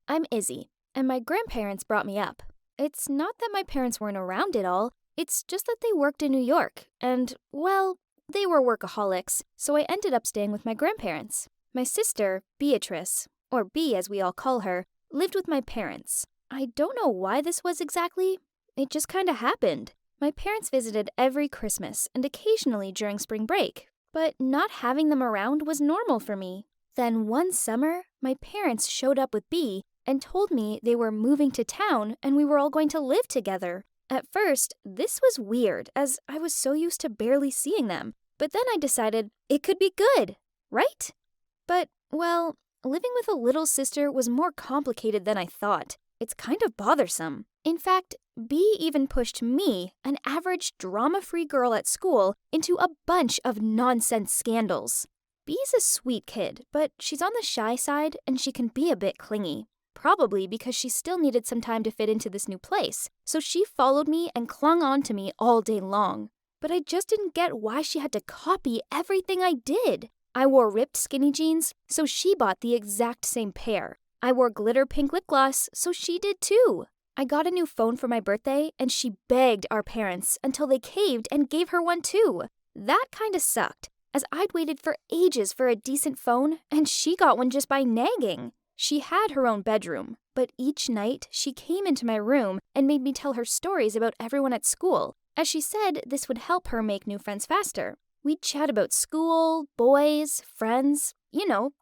I'm Izzy, and my grandparents brought me up. It's not that my parents weren't around at all, it's just that they worked in New York, and, well, they were workaholics, so I ended up staying with my grandparents. My sister, Beatrice, or B as we all call her, lived with my parents. I don't know why this was exactly. It just kinda happened. My parents visited every Christmas and occasionally during spring break, but not having them around was normal for me. Then one summer, my parents showed up with B and told me they were moving to town and we were all going to live together. At first, this was weird as I was so used to barely seeing them, but then I decided it could be good, right? But, well, living with a little sister was more complicated than I thought. It's kind of bothersome. In fact, B even pushed me, an average drama-free girl at school, into a bunch of nonsense scandals. B's a sweet kid, but she's on the shy side and she can be a bit clingy. Probably because she still needed some time to fit into this new place, so she followed me and clung on to me all day long. But I just didn't get why she had to copy everything I did. I wore ripped skinny jeans, so she bought the exact same pair. I wore glitter pink lip gloss, so she did too. I got a new phone for my birthday, and she begged our parents until they caved and gave her one too. That kinda sucked, as I'd waited for ages for a decent phone, and she got one just by nagging. She had her own bedroom, but each night she came into my room and made me tell her stories about everyone at school, as she said this would help her make new friends faster. We'd chat about school, boys, friends,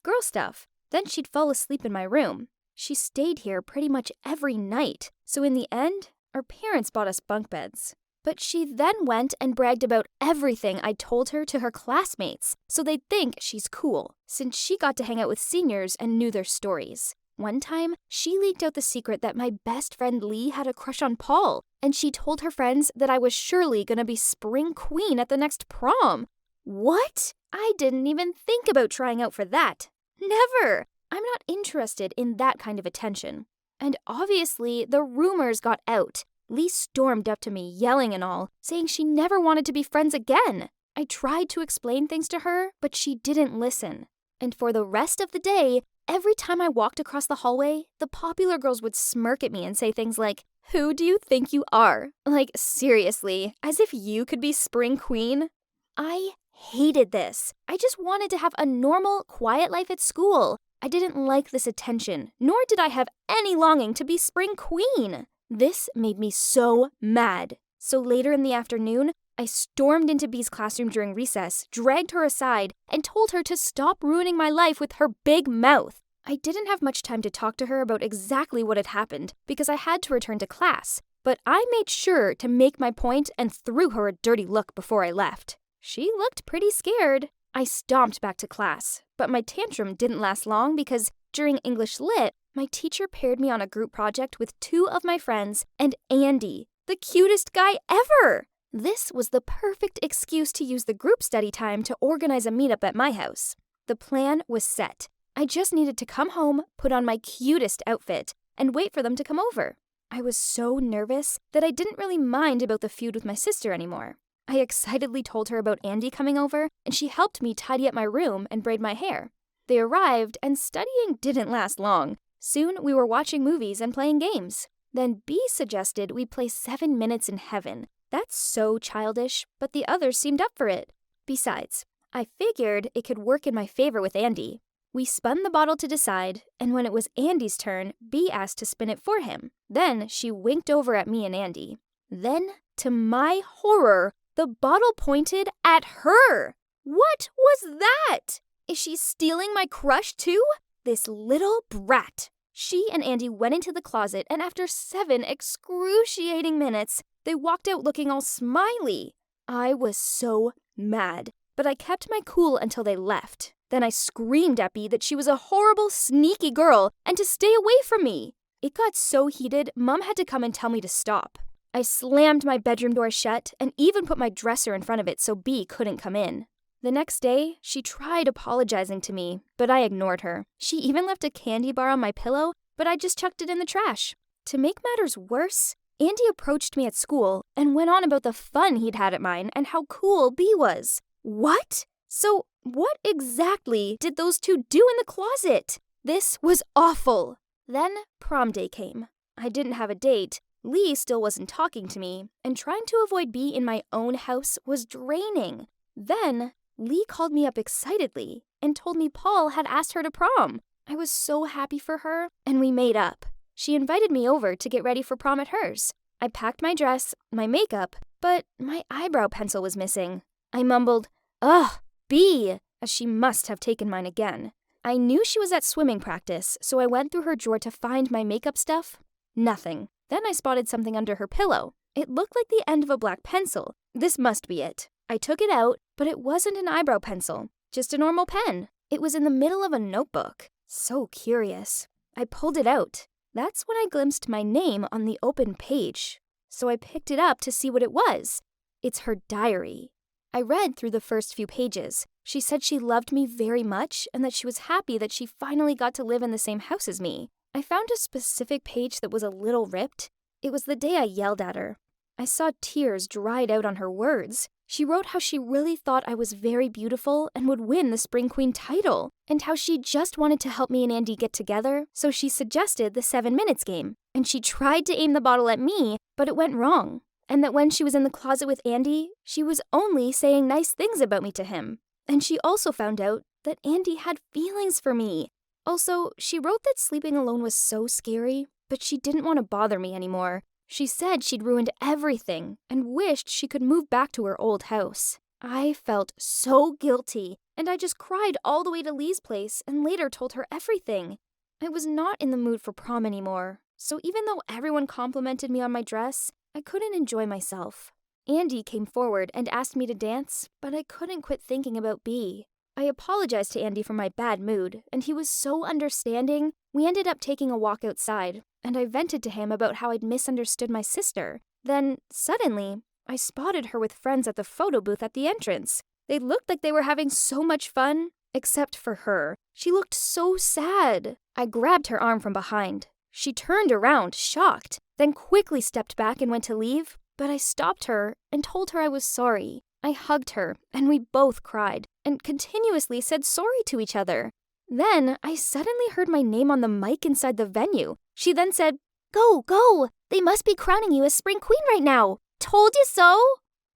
girl stuff. Then she'd fall asleep in my room. She stayed here pretty much every night, so in the end, our parents bought us bunk beds. But she then went and bragged about everything I told her to her classmates, so they'd think she's cool, since she got to hang out with seniors and knew their stories. One time, she leaked out the secret that my best friend Lee had a crush on Paul, and she told her friends that I was surely gonna be spring queen at the next prom. What? I didn't even think about trying out for that. Never! I'm not interested in that kind of attention. And obviously, the rumors got out. Lee stormed up to me, yelling and all, saying she never wanted to be friends again. I tried to explain things to her, but she didn't listen. And for the rest of the day, every time I walked across the hallway, the popular girls would smirk at me and say things like, "Who do you think you are?" Like, seriously, as if you could be spring queen? I hated this. I just wanted to have a normal, quiet life at school. I didn't like this attention, nor did I have any longing to be spring queen. This made me so mad. So later in the afternoon, I stormed into B's classroom during recess, dragged her aside, and told her to stop ruining my life with her big mouth. I didn't have much time to talk to her about exactly what had happened because I had to return to class, but I made sure to make my point and threw her a dirty look before I left. She looked pretty scared. I stomped back to class, but my tantrum didn't last long because during English Lit, my teacher paired me on a group project with two of my friends and Andy, the cutest guy ever. This was the perfect excuse to use the group study time to organize a meetup at my house. The plan was set. I just needed to come home, put on my cutest outfit, and wait for them to come over. I was so nervous that I didn't really mind about the feud with my sister anymore. I excitedly told her about Andy coming over, and she helped me tidy up my room and braid my hair. They arrived, and studying didn't last long. Soon, we were watching movies and playing games. Then B suggested we play 7 Minutes in Heaven. That's so childish, but the others seemed up for it. Besides, I figured it could work in my favor with Andy. We spun the bottle to decide, and when it was Andy's turn, B asked to spin it for him. Then she winked over at me and Andy. Then, to my horror, the bottle pointed at her. What was that? Is she stealing my crush too? This little brat. She and Andy went into the closet, and after 7 excruciating minutes, they walked out looking all smiley. I was so mad, but I kept my cool until they left. Then I screamed at B that she was a horrible, sneaky girl and to stay away from me. It got so heated, Mom had to come and tell me to stop. I slammed my bedroom door shut and even put my dresser in front of it so B couldn't come in. The next day, she tried apologizing to me, but I ignored her. She even left a candy bar on my pillow, but I just chucked it in the trash. To make matters worse, Andy approached me at school and went on about the fun he'd had at mine and how cool B was. What? So, what exactly did those two do in the closet? This was awful. Then prom day came. I didn't have a date. Lee still wasn't talking to me, and trying to avoid B in my own house was draining. Then Lee called me up excitedly and told me Paul had asked her to prom. I was so happy for her, and we made up. She invited me over to get ready for prom at hers. I packed my dress, my makeup, but my eyebrow pencil was missing. I mumbled, "Ugh, B," as she must have taken mine again. I knew she was at swimming practice, so I went through her drawer to find my makeup stuff. Nothing. Then I spotted something under her pillow. It looked like the end of a black pencil. This must be it. I took it out, but it wasn't an eyebrow pencil, just a normal pen. It was in the middle of a notebook. So curious. I pulled it out. That's when I glimpsed my name on the open page. So I picked it up to see what it was. It's her diary. I read through the first few pages. She said she loved me very much and that she was happy that she finally got to live in the same house as me. I found a specific page that was a little ripped. It was the day I yelled at her. I saw tears dried out on her words. She wrote how she really thought I was very beautiful and would win the Spring Queen title, and how she just wanted to help me and Andy get together, so she suggested the 7 minutes game. And she tried to aim the bottle at me, but it went wrong. And that when she was in the closet with Andy, she was only saying nice things about me to him. And she also found out that Andy had feelings for me. Also, she wrote that sleeping alone was so scary, but she didn't want to bother me anymore. She said she'd ruined everything and wished she could move back to her old house. I felt so guilty, and I just cried all the way to Lee's place and later told her everything. I was not in the mood for prom anymore, so even though everyone complimented me on my dress, I couldn't enjoy myself. Andy came forward and asked me to dance, but I couldn't quit thinking about B. I apologized to Andy for my bad mood, and he was so understanding. We ended up taking a walk outside, and I vented to him about how I'd misunderstood my sister. Then, suddenly, I spotted her with friends at the photo booth at the entrance. They looked like they were having so much fun, except for her. She looked so sad. I grabbed her arm from behind. She turned around, shocked, then quickly stepped back and went to leave, but I stopped her and told her I was sorry. I hugged her, and we both cried, and continuously said sorry to each other. Then I suddenly heard my name on the mic inside the venue. She then said, "Go, go! They must be crowning you as Spring Queen right now! Told you so!"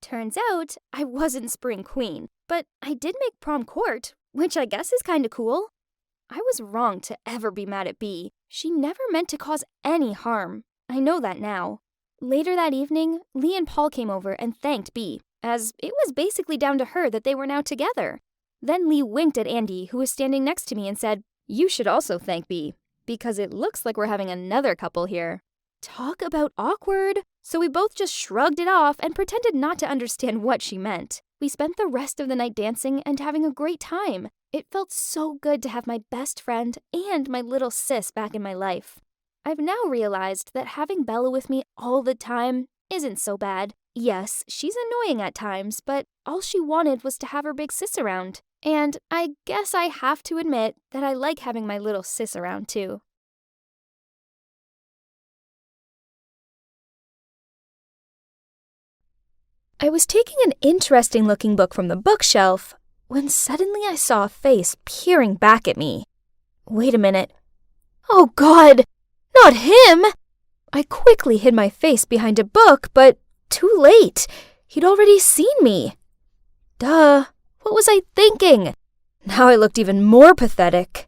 Turns out I wasn't Spring Queen, but I did make prom court, which I guess is kinda cool. I was wrong to ever be mad at B. She never meant to cause any harm. I know that now. Later that evening, Lee and Paul came over and thanked B, as it was basically down to her that they were now together. Then Lee winked at Andy, who was standing next to me, and said, "You should also thank B, because it looks like we're having another couple here." Talk about awkward. So we both just shrugged it off and pretended not to understand what she meant. We spent the rest of the night dancing and having a great time. It felt so good to have my best friend and my little sis back in my life. I've now realized that having Bella with me all the time isn't so bad. Yes, she's annoying at times, but all she wanted was to have her big sis around. And I guess I have to admit that I like having my little sis around too. I was taking an interesting-looking book from the bookshelf when suddenly I saw a face peering back at me. Wait a minute. Oh God! Not him! I quickly hid my face behind a book, but too late. He'd already seen me. Duh. What was I thinking? Now I looked even more pathetic.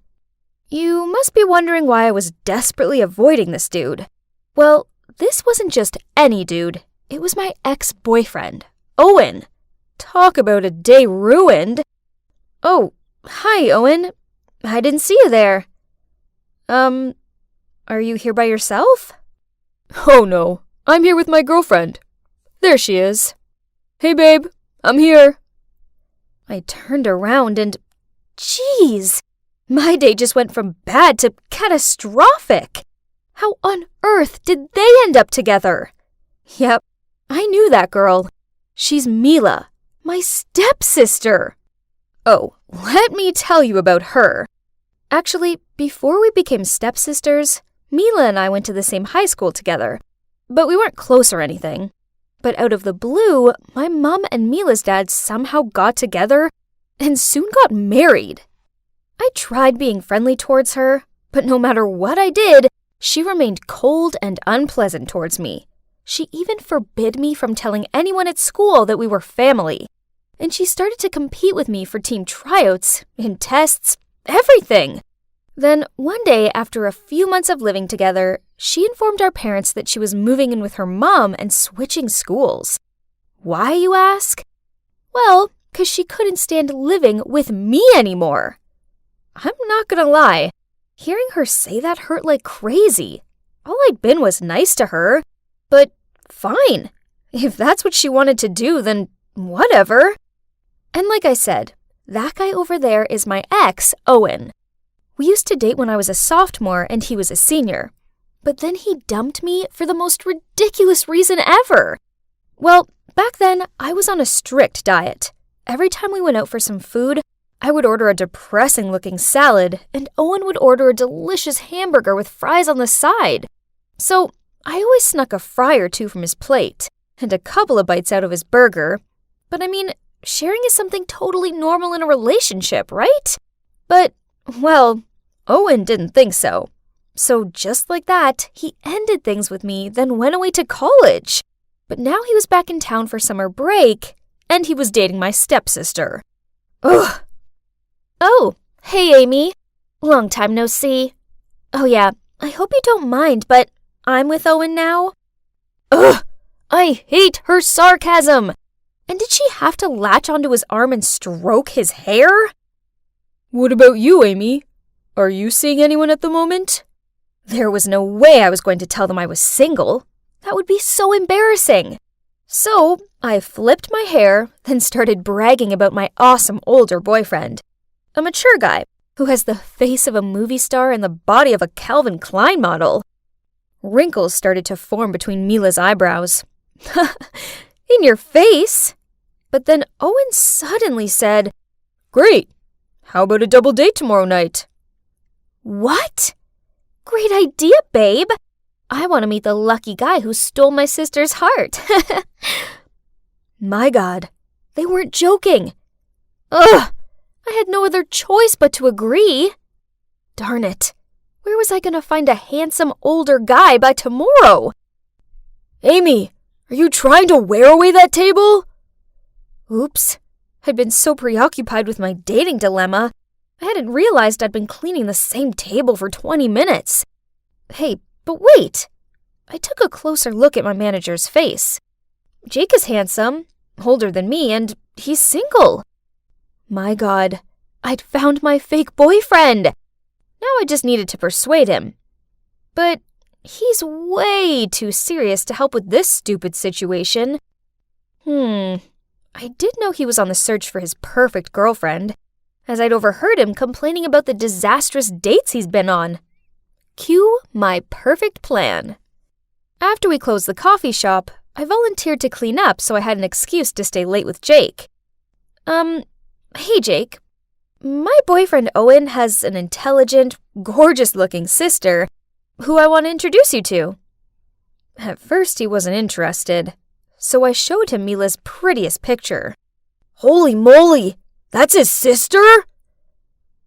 You must be wondering why I was desperately avoiding this dude. Well, this wasn't just any dude. It was my ex-boyfriend, Owen. Talk about a day ruined. Oh, hi, Owen. I didn't see you there. Are you here by yourself? Oh no, I'm here with my girlfriend. There she is. Hey babe, I'm here. I turned around and, geez, my day just went from bad to catastrophic. How on earth did they end up together? Yep, I knew that girl. She's Mila, my stepsister. Oh, let me tell you about her. Actually, before we became stepsisters, Mila and I went to the same high school together, but we weren't close or anything. But out of the blue, my mom and Mila's dad somehow got together and soon got married. I tried being friendly towards her, But no matter what I did, she remained cold and unpleasant towards me. She even forbid me from telling anyone at school that we were family. And she started to compete with me for team tryouts, in tests, everything. Then one day, after a few months of living together, she informed our parents that she was moving in with her mom and switching schools. Why, you ask? Well, 'cause she couldn't stand living with me anymore. I'm not gonna lie, hearing her say that hurt like crazy. All I'd been was nice to her, but fine. If that's what she wanted to do, then whatever. And like I said, that guy over there is my ex, Owen. We used to date when I was a sophomore and he was a senior. But then he dumped me for the most ridiculous reason ever. Well, back then, I was on a strict diet. Every time we went out for some food, I would order a depressing-looking salad, and Owen would order a delicious hamburger with fries on the side. So I always snuck a fry or two from his plate, and a couple of bites out of his burger. But I mean, sharing is something totally normal in a relationship, right? But, well, Owen didn't think so. So just like that, he ended things with me, then went away to college. But now he was back in town for summer break, and he was dating my stepsister. Ugh. Oh, hey Amy. Long time no see. Oh yeah, I hope you don't mind, but I'm with Owen now. Ugh, I hate her sarcasm. And did she have to latch onto his arm and stroke his hair? What about you, Amy? Are you seeing anyone at the moment? There was no way I was going to tell them I was single. That would be so embarrassing. So I flipped my hair, then started bragging about my awesome older boyfriend. A mature guy who has the face of a movie star and the body of a Calvin Klein model. Wrinkles started to form between Mila's eyebrows. In your face? But then Owen suddenly said, Great. How about a double date tomorrow night? What? Great idea, babe. I want to meet the lucky guy who stole my sister's heart. My God, they weren't joking. Ugh, I had no other choice but to agree. Darn it. Where was I going to find a handsome older guy by tomorrow? Amy, are you trying to wear away that table? Oops. I'd been so preoccupied with my dating dilemma, I hadn't realized I'd been cleaning the same table for 20 minutes. Hey, but wait. I took a closer look at my manager's face. Jake is handsome, older than me, and he's single. My God, I'd found my fake boyfriend. Now I just needed to persuade him. But he's way too serious to help with this stupid situation. I did know he was on the search for his perfect girlfriend, as I'd overheard him complaining about the disastrous dates he's been on. Cue my perfect plan. After we closed the coffee shop, I volunteered to clean up so I had an excuse to stay late with Jake. Hey Jake, my boyfriend Owen has an intelligent, gorgeous-looking sister who I want to introduce you to. At first he wasn't interested, so I showed him Mila's prettiest picture. Holy moly! That's his sister?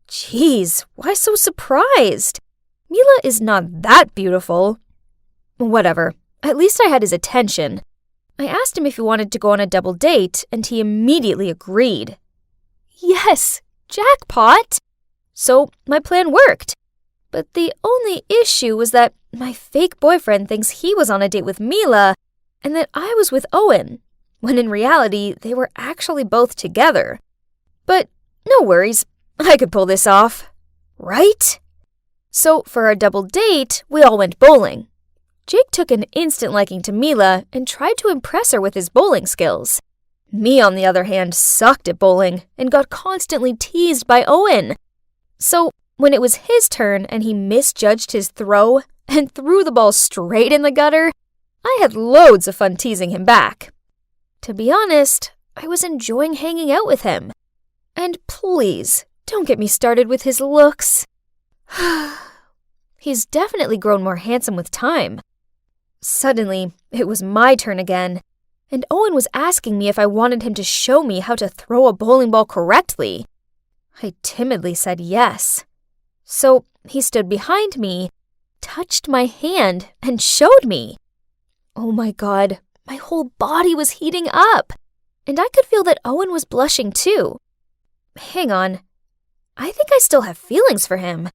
Jeez, why so surprised? Mila is not that beautiful. Whatever, at least I had his attention. I asked him if he wanted to go on a double date, and he immediately agreed. Yes, jackpot! So my plan worked. But the only issue was that my fake boyfriend thinks he was on a date with Mila, and that I was with Owen, when in reality they were actually both together. But no worries, I could pull this off. Right? So for our double date, we all went bowling. Jake took an instant liking to Mila and tried to impress her with his bowling skills. Me, on the other hand, sucked at bowling and got constantly teased by Owen. So when it was his turn and he misjudged his throw and threw the ball straight in the gutter, I had loads of fun teasing him back. To be honest, I was enjoying hanging out with him. And please, don't get me started with his looks. He's definitely grown more handsome with time. Suddenly, it was my turn again, and Owen was asking me if I wanted him to show me how to throw a bowling ball correctly. I timidly said yes. So he stood behind me, touched my hand, and showed me. Oh my God, my whole body was heating up, and I could feel that Owen was blushing too. Hang on, I think I still have feelings for him.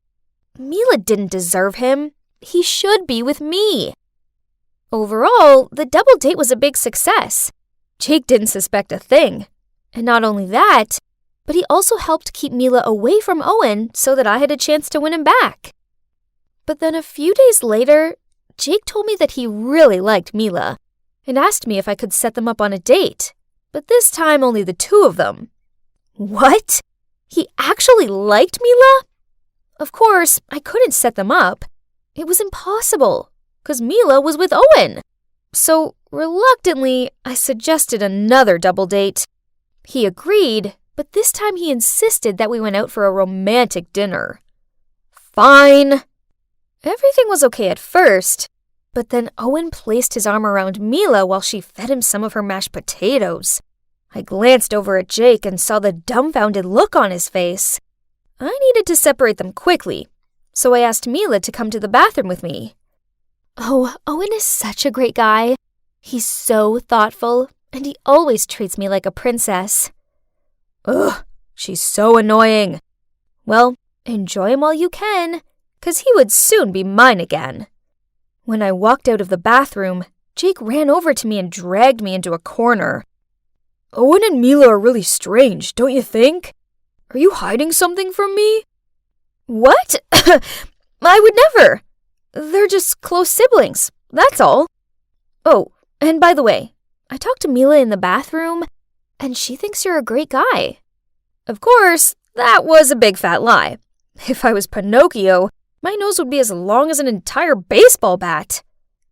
Mila didn't deserve him. He should be with me. Overall, the double date was a big success. Jake didn't suspect a thing. And not only that, but he also helped keep Mila away from Owen so that I had a chance to win him back. But then a few days later, Jake told me that he really liked Mila and asked me if I could set them up on a date, but this time only the two of them. What? He actually liked Mila? Of course, I couldn't set them up. It was impossible, because Mila was with Owen. So, reluctantly, I suggested another double date. He agreed, but this time he insisted that we went out for a romantic dinner. Fine. Everything was okay at first, but then Owen placed his arm around Mila while she fed him some of her mashed potatoes. I glanced over at Jake and saw the dumbfounded look on his face. I needed to separate them quickly, so I asked Mila to come to the bathroom with me. Oh, Owen is such a great guy. He's so thoughtful, and he always treats me like a princess. Ugh, she's so annoying. Well, enjoy him while you can, 'cause he would soon be mine again. When I walked out of the bathroom, Jake ran over to me and dragged me into a corner. Owen and Mila are really strange, don't you think? Are you hiding something from me? What? I would never. They're just close siblings, that's all. Oh, and by the way, I talked to Mila in the bathroom, and she thinks you're a great guy. Of course, that was a big fat lie. If I was Pinocchio, my nose would be as long as an entire baseball bat.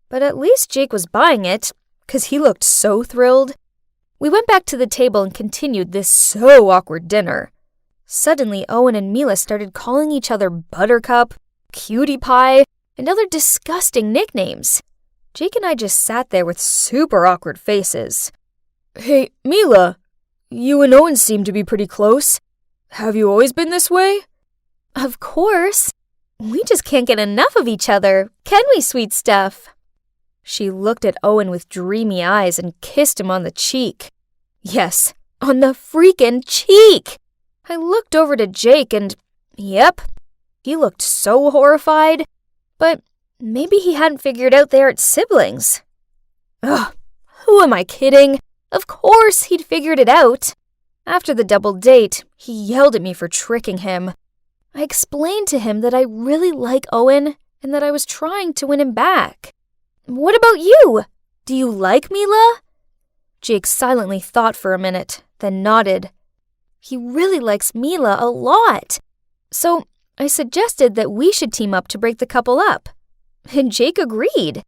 But at least Jake was buying it, 'cause he looked so thrilled. We went back to the table and continued this so awkward dinner. Suddenly, Owen and Mila started calling each other Buttercup, Cutie Pie, and other disgusting nicknames. Jake and I just sat there with super awkward faces. Hey, Mila, you and Owen seem to be pretty close. Have you always been this way? Of course. We just can't get enough of each other, can we, sweet stuff? She looked at Owen with dreamy eyes and kissed him on the cheek. Yes, on the freaking cheek! I looked over to Jake and, yep, he looked so horrified, but maybe he hadn't figured out they aren't siblings. Ugh, who am I kidding? Of course he'd figured it out. After the double date, he yelled at me for tricking him. I explained to him that I really like Owen and that I was trying to win him back. What about you? Do you like Mila? Jake silently thought for a minute, then nodded. He really likes Mila a lot. So I suggested that we should team up to break the couple up. And Jake agreed.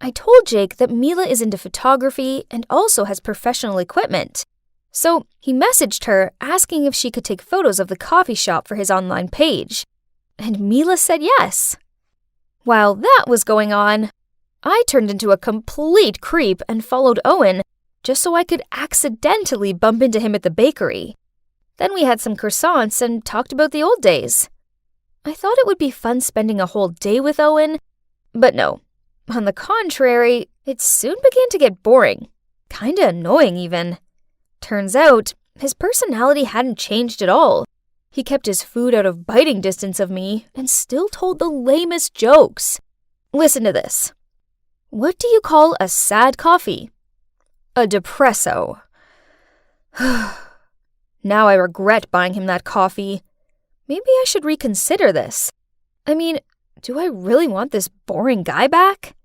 I told Jake that Mila is into photography and also has professional equipment. So he messaged her asking if she could take photos of the coffee shop for his online page. And Mila said yes. While that was going on, I turned into a complete creep and followed Owen just so I could accidentally bump into him at the bakery. Then we had some croissants and talked about the old days. I thought it would be fun spending a whole day with Owen, but no. On the contrary, it soon began to get boring. Kinda annoying even. Turns out, his personality hadn't changed at all. He kept his food out of biting distance of me and still told the lamest jokes. Listen to this. What do you call a sad coffee? A depresso. Now I regret buying him that coffee. Maybe I should reconsider this. I mean, do I really want this boring guy back?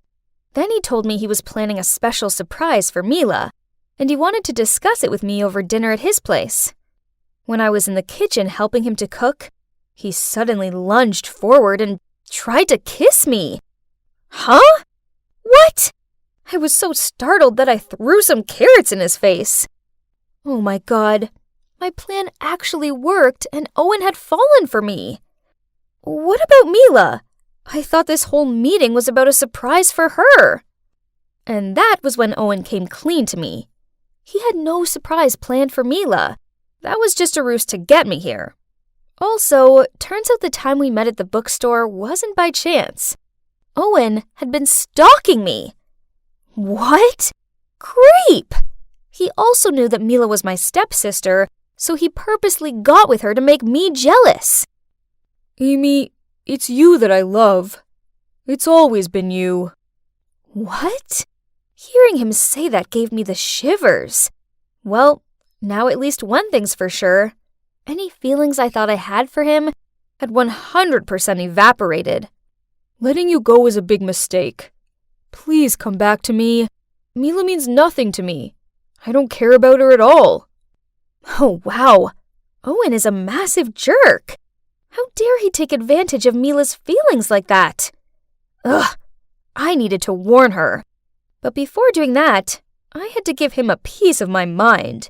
Then he told me he was planning a special surprise for Mila, and he wanted to discuss it with me over dinner at his place. When I was in the kitchen helping him to cook, he suddenly lunged forward and tried to kiss me. Huh? What? I was so startled that I threw some carrots in his face. Oh my God. My plan actually worked and Owen had fallen for me. What about Mila? I thought this whole meeting was about a surprise for her. And that was when Owen came clean to me. He had no surprise planned for Mila. That was just a ruse to get me here. Also, turns out the time we met at the bookstore wasn't by chance. Owen had been stalking me. What? Creep! He also knew that Mila was my stepsister, so he purposely got with her to make me jealous. Amy, it's you that I love. It's always been you. What? Hearing him say that gave me the shivers. Well, now at least one thing's for sure. Any feelings I thought I had for him had 100% evaporated. Letting you go was a big mistake. Please come back to me. Mila means nothing to me. I don't care about her at all. Oh, wow. Owen is a massive jerk. How dare he take advantage of Mila's feelings like that? Ugh, I needed to warn her. But before doing that, I had to give him a piece of my mind.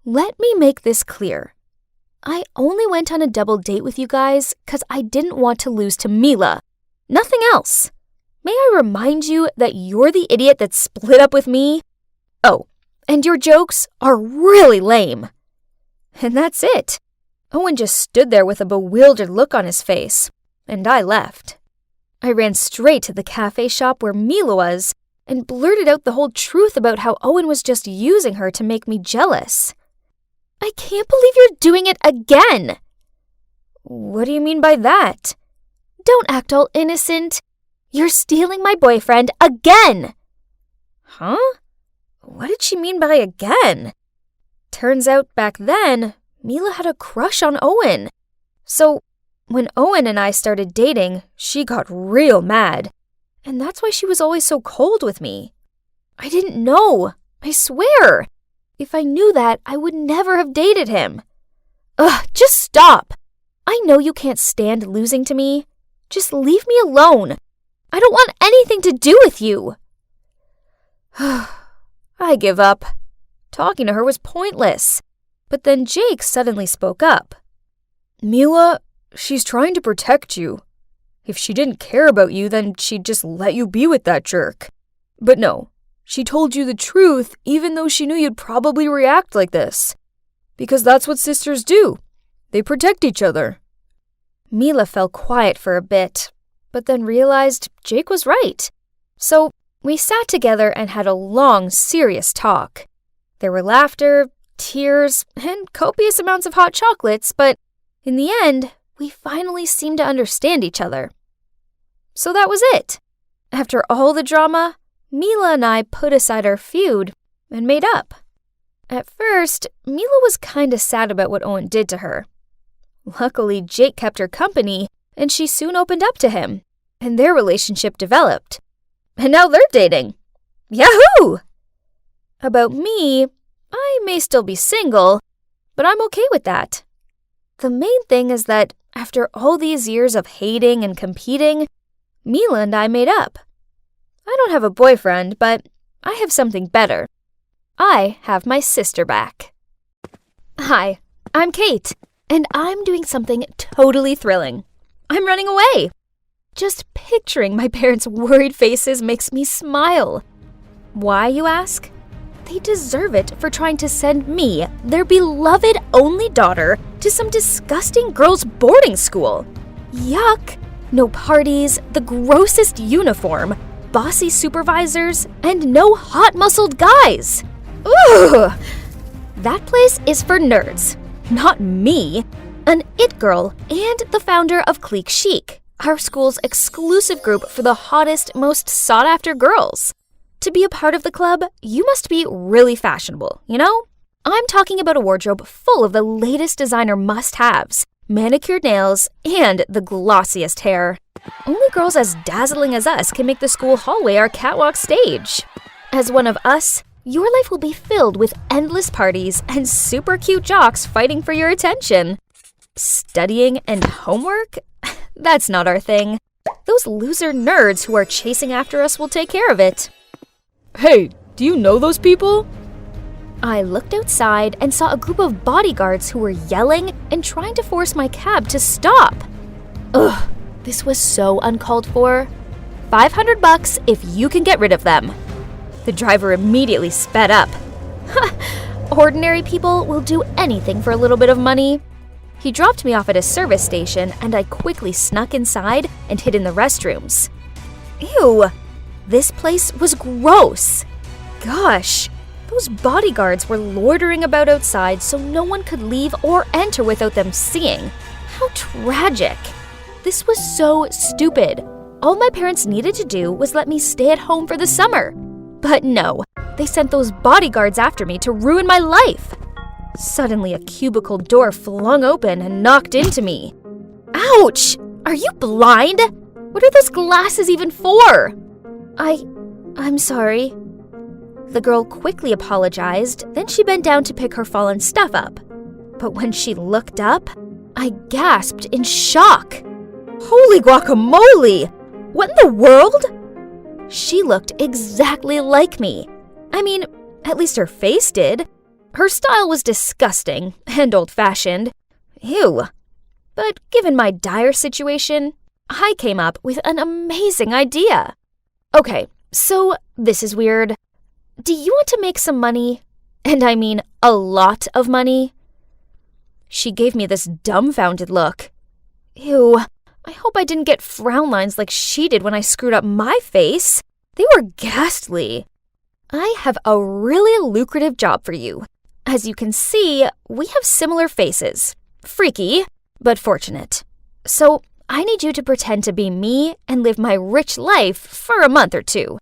Let me make this clear. I only went on a double date with you guys because I didn't want to lose to Mila. Nothing else. May I remind you that you're the idiot that split up with me? Oh, and your jokes are really lame. And that's it. Owen just stood there with a bewildered look on his face, and I left. I ran straight to the cafe shop where Mila was and blurted out the whole truth about how Owen was just using her to make me jealous. I can't believe you're doing it again. What do you mean by that? Don't act all innocent. You're stealing my boyfriend again. Huh? What did she mean by again? Turns out back then, Mila had a crush on Owen. So when Owen and I started dating, she got real mad. And that's why she was always so cold with me. I didn't know. I swear. If I knew that, I would never have dated him. Ugh, just stop. I know you can't stand losing to me. Just leave me alone. I don't want anything to do with you. I give up. Talking to her was pointless. But then Jake suddenly spoke up. Mila, she's trying to protect you. If she didn't care about you, then she'd just let you be with that jerk. But no, she told you the truth even though she knew you'd probably react like this. Because that's what sisters do. They protect each other. Mila fell quiet for a bit, but then realized Jake was right. So we sat together and had a long, serious talk. There were laughter, tears, and copious amounts of hot chocolates, but in the end, we finally seemed to understand each other. So that was it. After all the drama, Mila and I put aside our feud and made up. At first, Mila was kinda sad about what Owen did to her. Luckily, Jake kept her company, and she soon opened up to him, and their relationship developed. And now they're dating. Yahoo! About me, I may still be single, but I'm okay with that. The main thing is that after all these years of hating and competing, Mila and I made up. I don't have a boyfriend, but I have something better. I have my sister back. Hi, I'm Kate, and I'm doing something totally thrilling. I'm running away. Just picturing my parents' worried faces makes me smile. Why, you ask? They deserve it for trying to send me, their beloved only daughter, to some disgusting girls' boarding school. Yuck! No parties, the grossest uniform, bossy supervisors, and no hot-muscled guys. Ugh! That place is for nerds, not me. An it girl and the founder of Clique Chic, our school's exclusive group for the hottest, most sought-after girls. To be a part of the club, you must be really fashionable, you know? I'm talking about a wardrobe full of the latest designer must-haves, manicured nails, and the glossiest hair. Only girls as dazzling as us can make the school hallway our catwalk stage. As one of us, your life will be filled with endless parties and super cute jocks fighting for your attention. Studying and homework? That's not our thing. Those loser nerds who are chasing after us will take care of it. Hey, do you know those people? I looked outside and saw a group of bodyguards who were yelling and trying to force my cab to stop. Ugh, this was so uncalled for. $500 if you can get rid of them. The driver immediately sped up. Ordinary people will do anything for a little bit of money. He dropped me off at a service station, and I quickly snuck inside and hid in the restrooms. Ew! This place was gross! Gosh, those bodyguards were loitering about outside so no one could leave or enter without them seeing. How tragic! This was so stupid. All my parents needed to do was let me stay at home for the summer. But no, they sent those bodyguards after me to ruin my life. Suddenly, a cubicle door flung open and knocked into me. Ouch! Are you blind? What are those glasses even for? I'm sorry. The girl quickly apologized, then she bent down to pick her fallen stuff up. But when she looked up, I gasped in shock. Holy guacamole! What in the world? She looked exactly like me. I mean, at least her face did. Her style was disgusting and old-fashioned. Ew. But given my dire situation, I came up with an amazing idea. Okay, so this is weird. Do you want to make some money? And I mean a lot of money? She gave me this dumbfounded look. Ew, I hope I didn't get frown lines like she did when I screwed up my face. They were ghastly. I have a really lucrative job for you. As you can see, we have similar faces. Freaky, but fortunate. So I need you to pretend to be me and live my rich life for a month or two.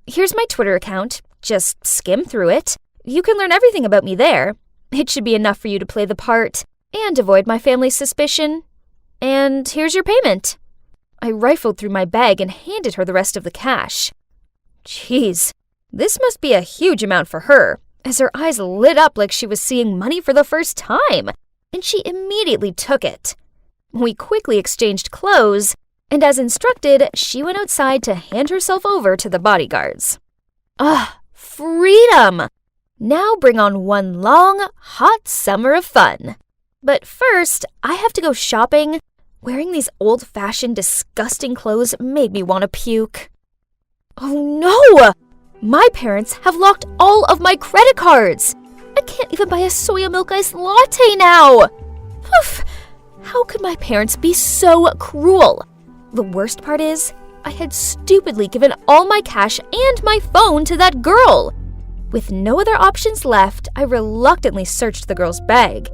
Here's my Twitter account. Just skim through it. You can learn everything about me there. It should be enough for you to play the part and avoid my family's suspicion. And here's your payment. I rifled through my bag and handed her the rest of the cash. Jeez, this must be a huge amount for her, as her eyes lit up like she was seeing money for the first time, and she immediately took it. We quickly exchanged clothes, and as instructed, she went outside to hand herself over to the bodyguards. Freedom! Now bring on one long, hot summer of fun. But first, I have to go shopping. Wearing these old-fashioned, disgusting clothes made me want to puke. Oh no! My parents have locked all of my credit cards! I can't even buy a soya milk iced latte now! Oof! How could my parents be so cruel? The worst part is, I had stupidly given all my cash and my phone to that girl. With no other options left, I reluctantly searched the girl's bag.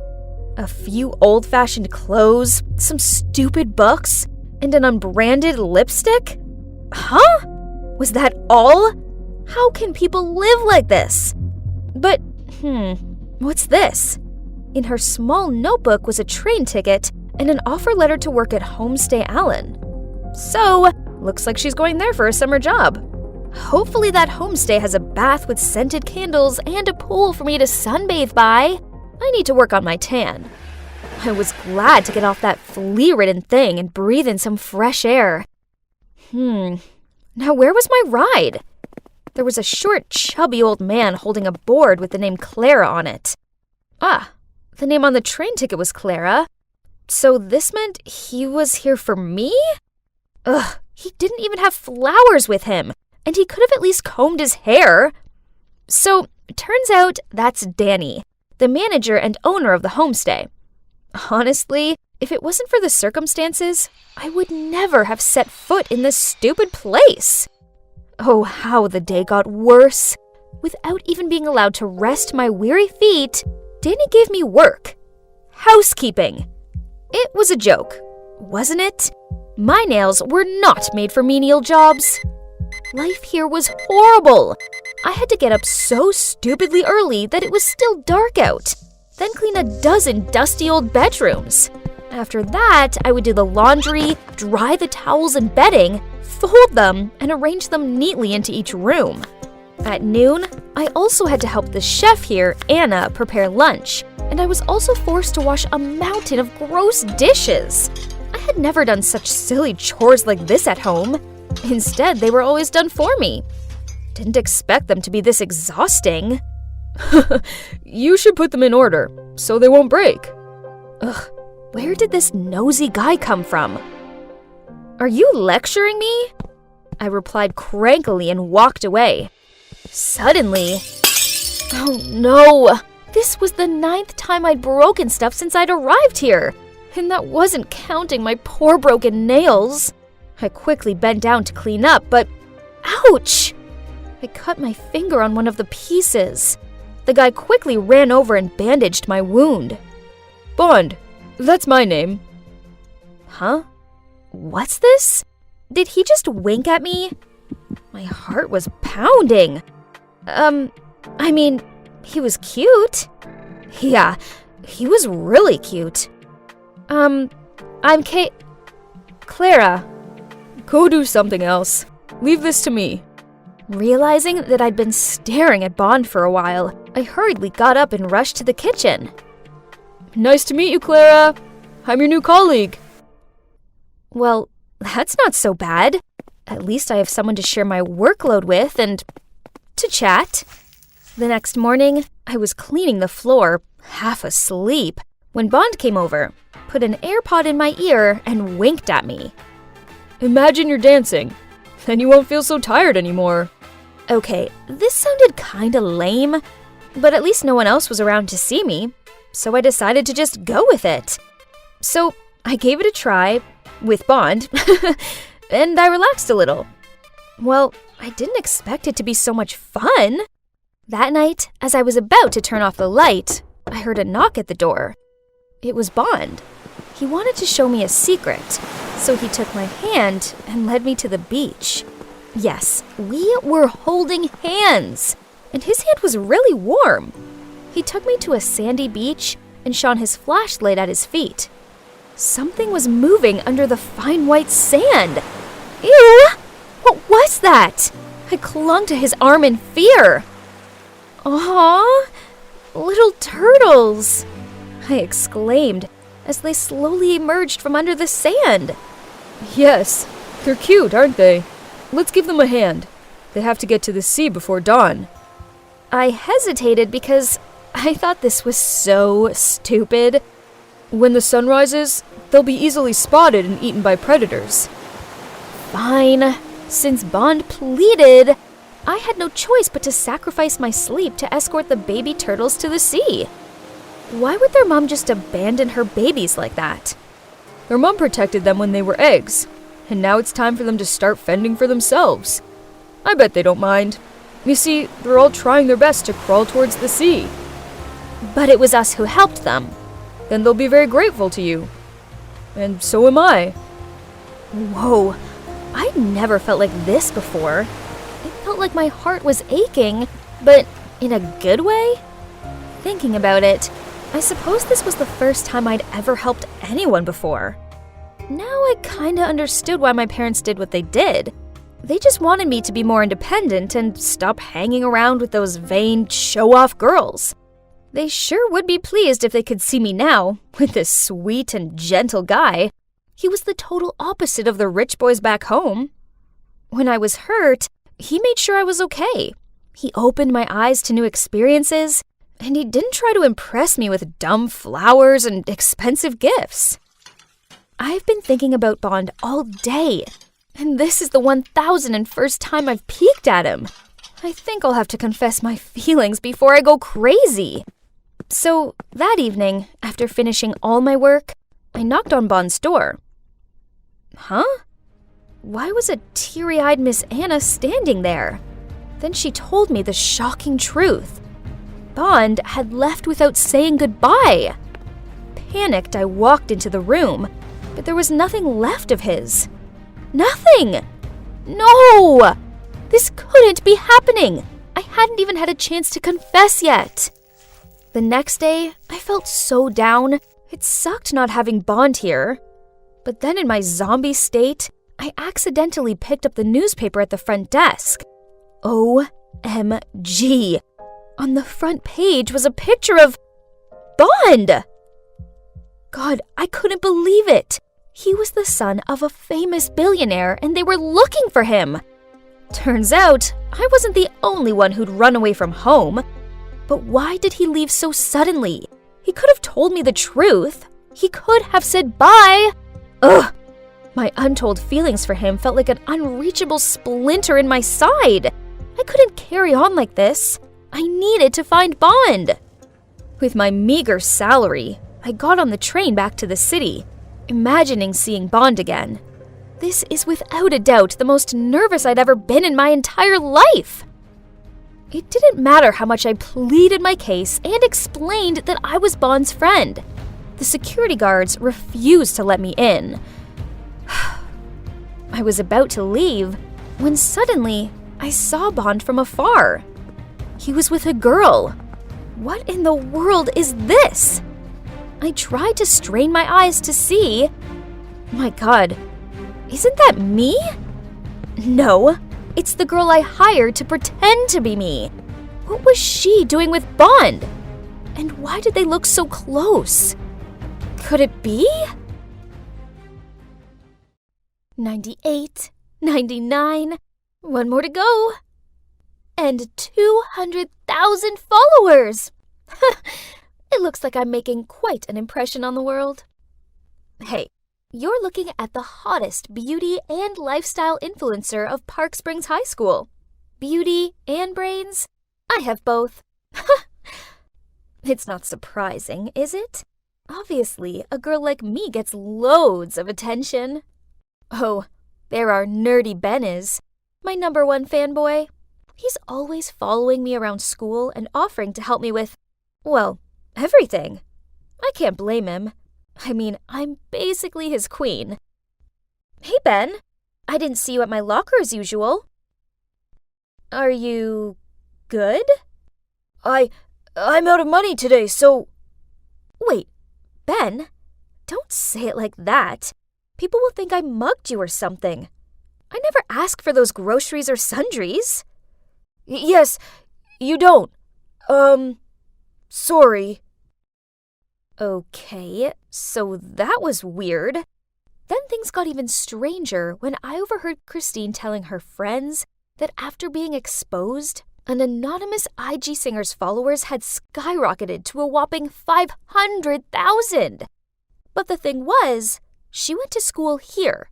A few old-fashioned clothes, some stupid books, and an unbranded lipstick? Huh? Was that all? How can people live like this? But, what's this? In her small notebook was a train ticket and an offer letter to work at Homestay Allen. So, looks like she's going there for a summer job. Hopefully that homestay has a bath with scented candles and a pool for me to sunbathe by. I need to work on my tan. I was glad to get off that flea-ridden thing and breathe in some fresh air. Now where was my ride? There was a short, chubby old man holding a board with the name Clara on it. The name on the train ticket was Clara. So this meant he was here for me? He didn't even have flowers with him, and he could have at least combed his hair. So, turns out that's Danny, the manager and owner of the homestay. Honestly, if it wasn't for the circumstances, I would never have set foot in this stupid place. Oh, how the day got worse. Without even being allowed to rest my weary feet, Danny gave me work. Housekeeping. It was a joke, wasn't it? My nails were not made for menial jobs. Life here was horrible. I had to get up so stupidly early that it was still dark out, then clean a dozen dusty old bedrooms. After that, I would do the laundry, dry the towels and bedding, fold them, and arrange them neatly into each room. At noon, I also had to help the chef here, Anna, prepare lunch, and I was also forced to wash a mountain of gross dishes. I had never done such silly chores like this at home. Instead, they were always done for me. Didn't expect them to be this exhausting. You should put them in order, so they won't break. Ugh, where did this nosy guy come from? Are you lecturing me? I replied crankily and walked away. Suddenly, oh no! This was the 9th time I'd broken stuff since I'd arrived here. And that wasn't counting my poor broken nails. I quickly bent down to clean up, but ouch! I cut my finger on one of the pieces. The guy quickly ran over and bandaged my wound. Bond, that's my name. Huh? What's this? Did he just wink at me? My heart was pounding. I mean, he was cute. Yeah, he was really cute. I'm Clara. Go do something else. Leave this to me. Realizing that I'd been staring at Bond for a while, I hurriedly got up and rushed to the kitchen. Nice to meet you, Clara. I'm your new colleague. Well, that's not so bad. At least I have someone to share my workload with and to chat. The next morning, I was cleaning the floor, half asleep, when Bond came over, put an AirPod in my ear, and winked at me. Imagine you're dancing. Then you won't feel so tired anymore. Okay, this sounded kinda lame, but at least no one else was around to see me, so I decided to just go with it. So I gave it a try, with Bond, and I relaxed a little. Well, I didn't expect it to be so much fun. That night, as I was about to turn off the light, I heard a knock at the door. It was Bond. He wanted to show me a secret, so he took my hand and led me to the beach. Yes, we were holding hands, and his hand was really warm. He took me to a sandy beach and shone his flashlight at his feet. Something was moving under the fine white sand. Ew! What was that? I clung to his arm in fear. Aww, little turtles, I exclaimed as they slowly emerged from under the sand. Yes, they're cute, aren't they? Let's give them a hand. They have to get to the sea before dawn. I hesitated because I thought this was so stupid. When the sun rises, they'll be easily spotted and eaten by predators. Fine. Since Bond pleaded, I had no choice but to sacrifice my sleep to escort the baby turtles to the sea. Why would their mom just abandon her babies like that? Their mom protected them when they were eggs, and now it's time for them to start fending for themselves. I bet they don't mind. You see, they're all trying their best to crawl towards the sea. But it was us who helped them. Then they'll be very grateful to you. And so am I. Whoa, I'd never felt like this before. It felt like my heart was aching, but in a good way? Thinking about it, I suppose this was the first time I'd ever helped anyone before. Now I kinda understood why my parents did what they did. They just wanted me to be more independent and stop hanging around with those vain, show-off girls. They sure would be pleased if they could see me now, with this sweet and gentle guy. He was the total opposite of the rich boys back home. When I was hurt, he made sure I was okay. He opened my eyes to new experiences, and he didn't try to impress me with dumb flowers and expensive gifts. I've been thinking about Bond all day, and this is the 1001st time I've peeked at him. I think I'll have to confess my feelings before I go crazy. So, that evening, after finishing all my work, I knocked on Bond's door. Huh? Why was a teary-eyed Miss Anna standing there? Then she told me the shocking truth. Bond had left without saying goodbye. Panicked, I walked into the room, but there was nothing left of his. Nothing! No! This couldn't be happening! I hadn't even had a chance to confess yet. The next day, I felt so down. It sucked not having Bond here. But then in my zombie state, I accidentally picked up the newspaper at the front desk. OMG! On the front page was a picture of Bond! God, I couldn't believe it. He was the son of a famous billionaire, and they were looking for him. Turns out, I wasn't the only one who'd run away from home. But why did he leave so suddenly? He could have told me the truth. He could have said bye. Ugh! My untold feelings for him felt like an unreachable splinter in my side. I couldn't carry on like this. I needed to find Bond. With my meager salary, I got on the train back to the city, imagining seeing Bond again. This is without a doubt the most nervous I'd ever been in my entire life. It didn't matter how much I pleaded my case and explained that I was Bond's friend. The security guards refused to let me in. I was about to leave when suddenly I saw Bond from afar. He was with a girl. What in the world is this? I tried to strain my eyes to see. My God, isn't that me? No, it's the girl I hired to pretend to be me. What was she doing with Bond? And why did they look so close? Could it be? 98, 99, one more to go. And 200,000 followers! It looks like I'm making quite an impression on the world. Hey, you're looking at the hottest beauty and lifestyle influencer of Park Springs High School. Beauty and brains? I have both. It's not surprising, is it? Obviously, a girl like me gets loads of attention. Oh, there our nerdy Ben is, my #1 fanboy. He's always following me around school and offering to help me with, well, everything. I can't blame him. I mean, I'm basically his queen. Hey, Ben. I didn't see you at my locker as usual. Are you good? I'm out of money today, so... Wait, Ben, don't say it like that. People will think I mugged you or something. I never ask for those groceries or sundries. Yes, you don't. Sorry. Okay, so that was weird. Then things got even stranger when I overheard Christine telling her friends that after being exposed, an anonymous IG singer's followers had skyrocketed to a whopping 500,000. But the thing was, she went to school here.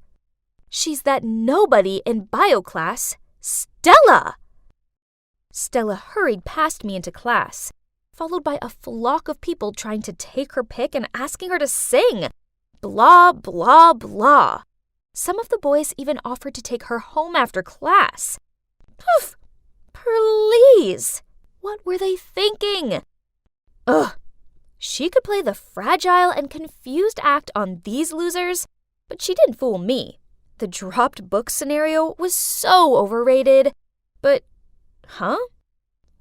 She's that nobody in bio class, Stella. Stella hurried past me into class, followed by a flock of people trying to take her pic and asking her to sing. Blah, blah, blah. Some of the boys even offered to take her home after class. Poof! Please! What were they thinking? Ugh! She could play the fragile and confused act on these losers, but she didn't fool me. The dropped book scenario was so overrated. But,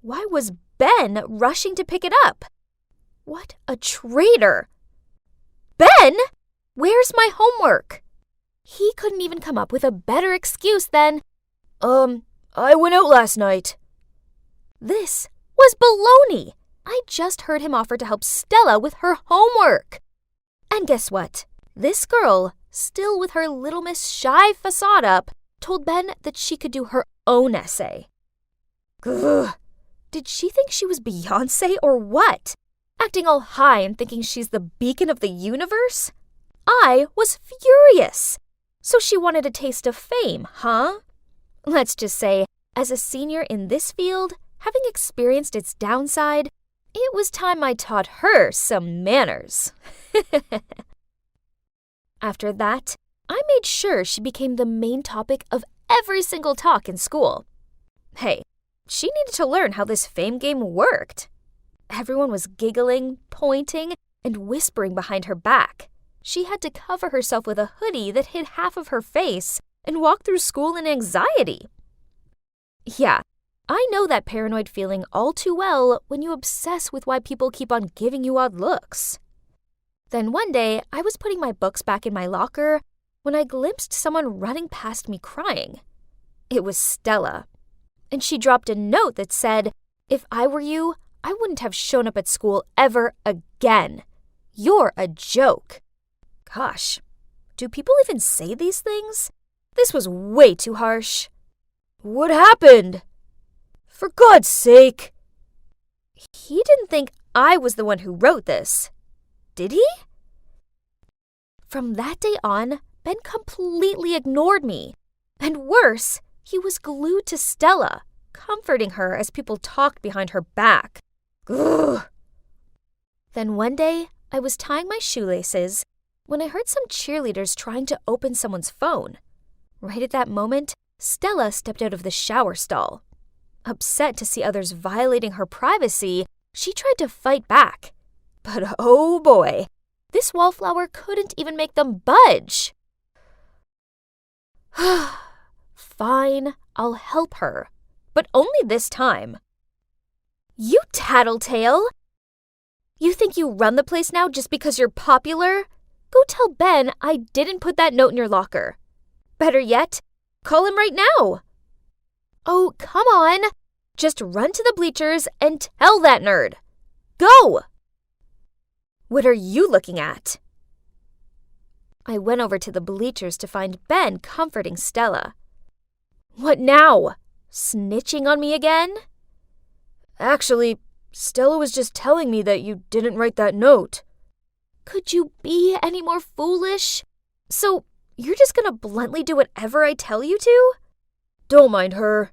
why was Ben rushing to pick it up? What a traitor! Ben? Where's my homework? He couldn't even come up with a better excuse than, I went out last night. This was baloney. I just heard him offer to help Stella with her homework. And guess what? This girl, still with her Little Miss Shy facade up, told Ben that she could do her own essay. Ugh. Did she think she was Beyoncé or what? Acting all high and thinking she's the beacon of the universe? I was furious. So she wanted a taste of fame, huh? Let's just say, as a senior in this field, having experienced its downside, it was time I taught her some manners. After that, I made sure she became the main topic of every single talk in school. Hey, she needed to learn how this fame game worked. Everyone was giggling, pointing, and whispering behind her back. She had to cover herself with a hoodie that hid half of her face and walk through school in anxiety. Yeah, I know that paranoid feeling all too well when you obsess with why people keep on giving you odd looks. Then one day, I was putting my books back in my locker when I glimpsed someone running past me crying. It was Stella. And she dropped a note that said, "If I were you, I wouldn't have shown up at school ever again. You're a joke." Gosh, do people even say these things? This was way too harsh. What happened? For God's sake. He didn't think I was the one who wrote this, did he? From that day on, Ben completely ignored me. And worse, he was glued to Stella, comforting her as people talked behind her back. Ugh. Then one day, I was tying my shoelaces when I heard some cheerleaders trying to open someone's phone. Right at that moment, Stella stepped out of the shower stall. Upset to see others violating her privacy, she tried to fight back. But oh boy, this wallflower couldn't even make them budge. Fine, I'll help her, but only this time. You tattletale! You think you run the place now just because you're popular? Go tell Ben I didn't put that note in your locker. Better yet, call him right now. Oh, come on. Just run to the bleachers and tell that nerd. Go! What are you looking at? I went over to the bleachers to find Ben comforting Stella. What now? Snitching on me again? Actually, Stella was just telling me that you didn't write that note. Could you be any more foolish? So, you're just gonna bluntly do whatever I tell you to? Don't mind her.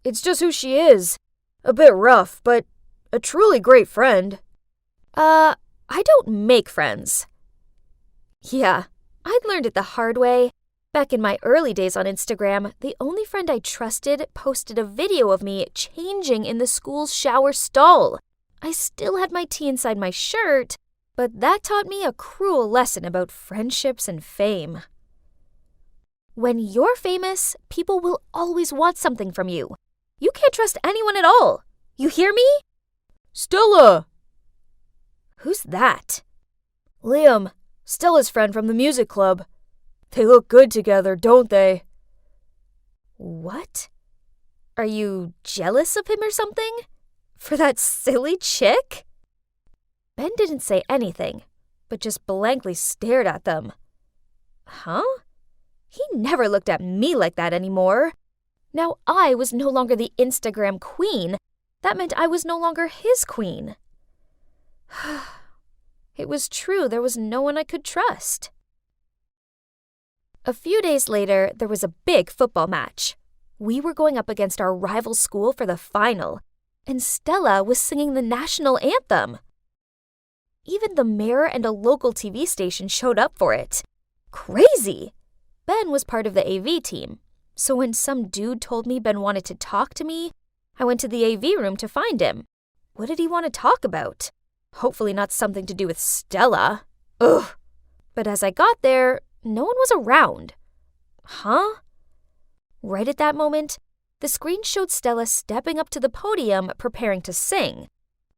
It's just who she is. A bit rough, but a truly great friend. I don't make friends. Yeah, I'd learned it the hard way. Back in my early days on Instagram, the only friend I trusted posted a video of me changing in the school's shower stall. I still had my tea inside my shirt, but that taught me a cruel lesson about friendships and fame. When you're famous, people will always want something from you. You can't trust anyone at all. You hear me? Stella! Who's that? Liam, Stella's friend from the music club. They look good together, don't they? What? Are you jealous of him or something? For that silly chick? Ben didn't say anything, but just blankly stared at them. Huh? He never looked at me like that anymore. Now I was no longer the Instagram queen. That meant I was no longer his queen. It was true there was no one I could trust. A few days later, there was a big football match. We were going up against our rival school for the final, and Stella was singing the national anthem. Even the mayor and a local TV station showed up for it. Crazy! Ben was part of the AV team, so when some dude told me Ben wanted to talk to me, I went to the AV room to find him. What did he want to talk about? Hopefully not something to do with Stella. Ugh! But as I got there, no one was around. Huh? Right at that moment, the screen showed Stella stepping up to the podium preparing to sing.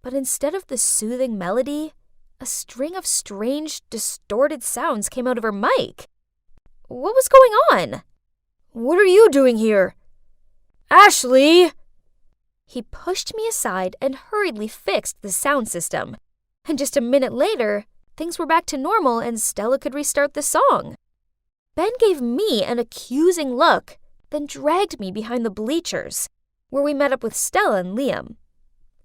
But instead of the soothing melody, a string of strange, distorted sounds came out of her mic. What was going on? What are you doing here? Ashley! He pushed me aside and hurriedly fixed the sound system. And just a minute later, things were back to normal and Stella could restart the song. Ben gave me an accusing look, then dragged me behind the bleachers, where we met up with Stella and Liam.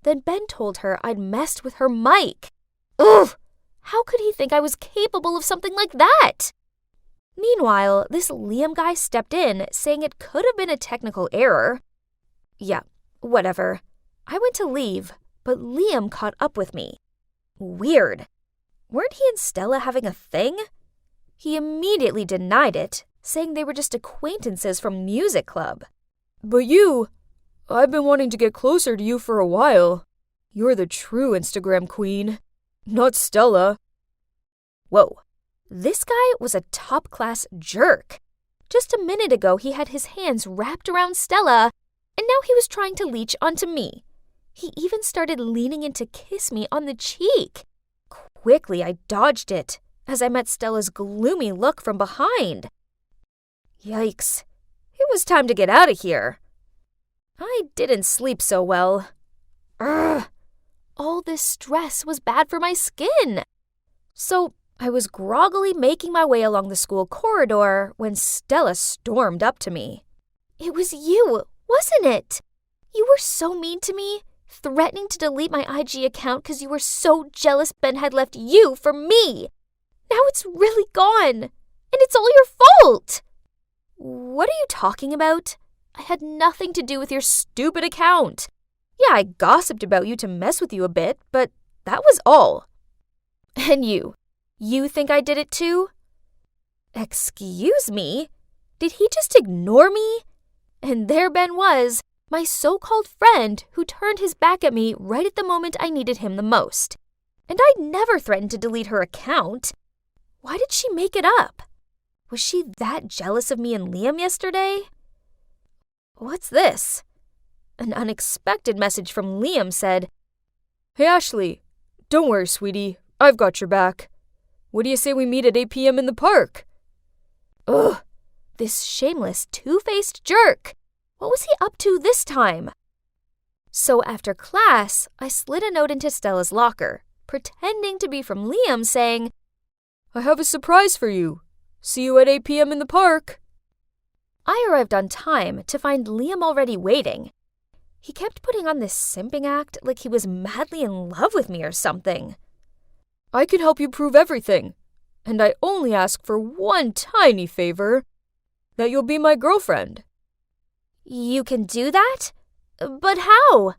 Then Ben told her I'd messed with her mic. Ugh! How could he think I was capable of something like that? Meanwhile, this Liam guy stepped in, saying it could have been a technical error. Yeah, whatever. I went to leave, but Liam caught up with me. Weird. Weren't he and Stella having a thing? He immediately denied it, saying they were just acquaintances from music club. But I've been wanting to get closer to you for a while. You're the true Instagram queen, not Stella. Whoa, this guy was a top-class jerk. Just a minute ago, he had his hands wrapped around Stella, and now he was trying to leech onto me. He even started leaning in to kiss me on the cheek. Quickly, I dodged it as I met Stella's gloomy look from behind. Yikes. It was time to get out of here. I didn't sleep so well. Ugh. All this stress was bad for my skin. So I was groggily making my way along the school corridor when Stella stormed up to me. It was you, wasn't it? You were so mean to me, threatening to delete my IG account because you were so jealous Ben had left you for me. Now it's really gone, and it's all your fault. What are you talking about? I had nothing to do with your stupid account. Yeah, I gossiped about you to mess with you a bit, but that was all. And you think I did it too? Excuse me? Did he just ignore me? And there Ben was, my so-called friend who turned his back at me right at the moment I needed him the most. And I never threatened to delete her account. Why did she make it up? Was she that jealous of me and Liam yesterday? What's this? An unexpected message from Liam said, Hey Ashley, don't worry, sweetie. I've got your back. What do you say we meet at 8 p.m. in the park? Ugh, this shameless, two-faced jerk. What was he up to this time? So after class, I slid a note into Stella's locker, pretending to be from Liam, saying, I have a surprise for you. See you at 8 p.m. in the park. I arrived on time to find Liam already waiting. He kept putting on this simping act like he was madly in love with me or something. I can help you prove everything, and I only ask for one tiny favor, that you'll be my girlfriend. You can do that? But how?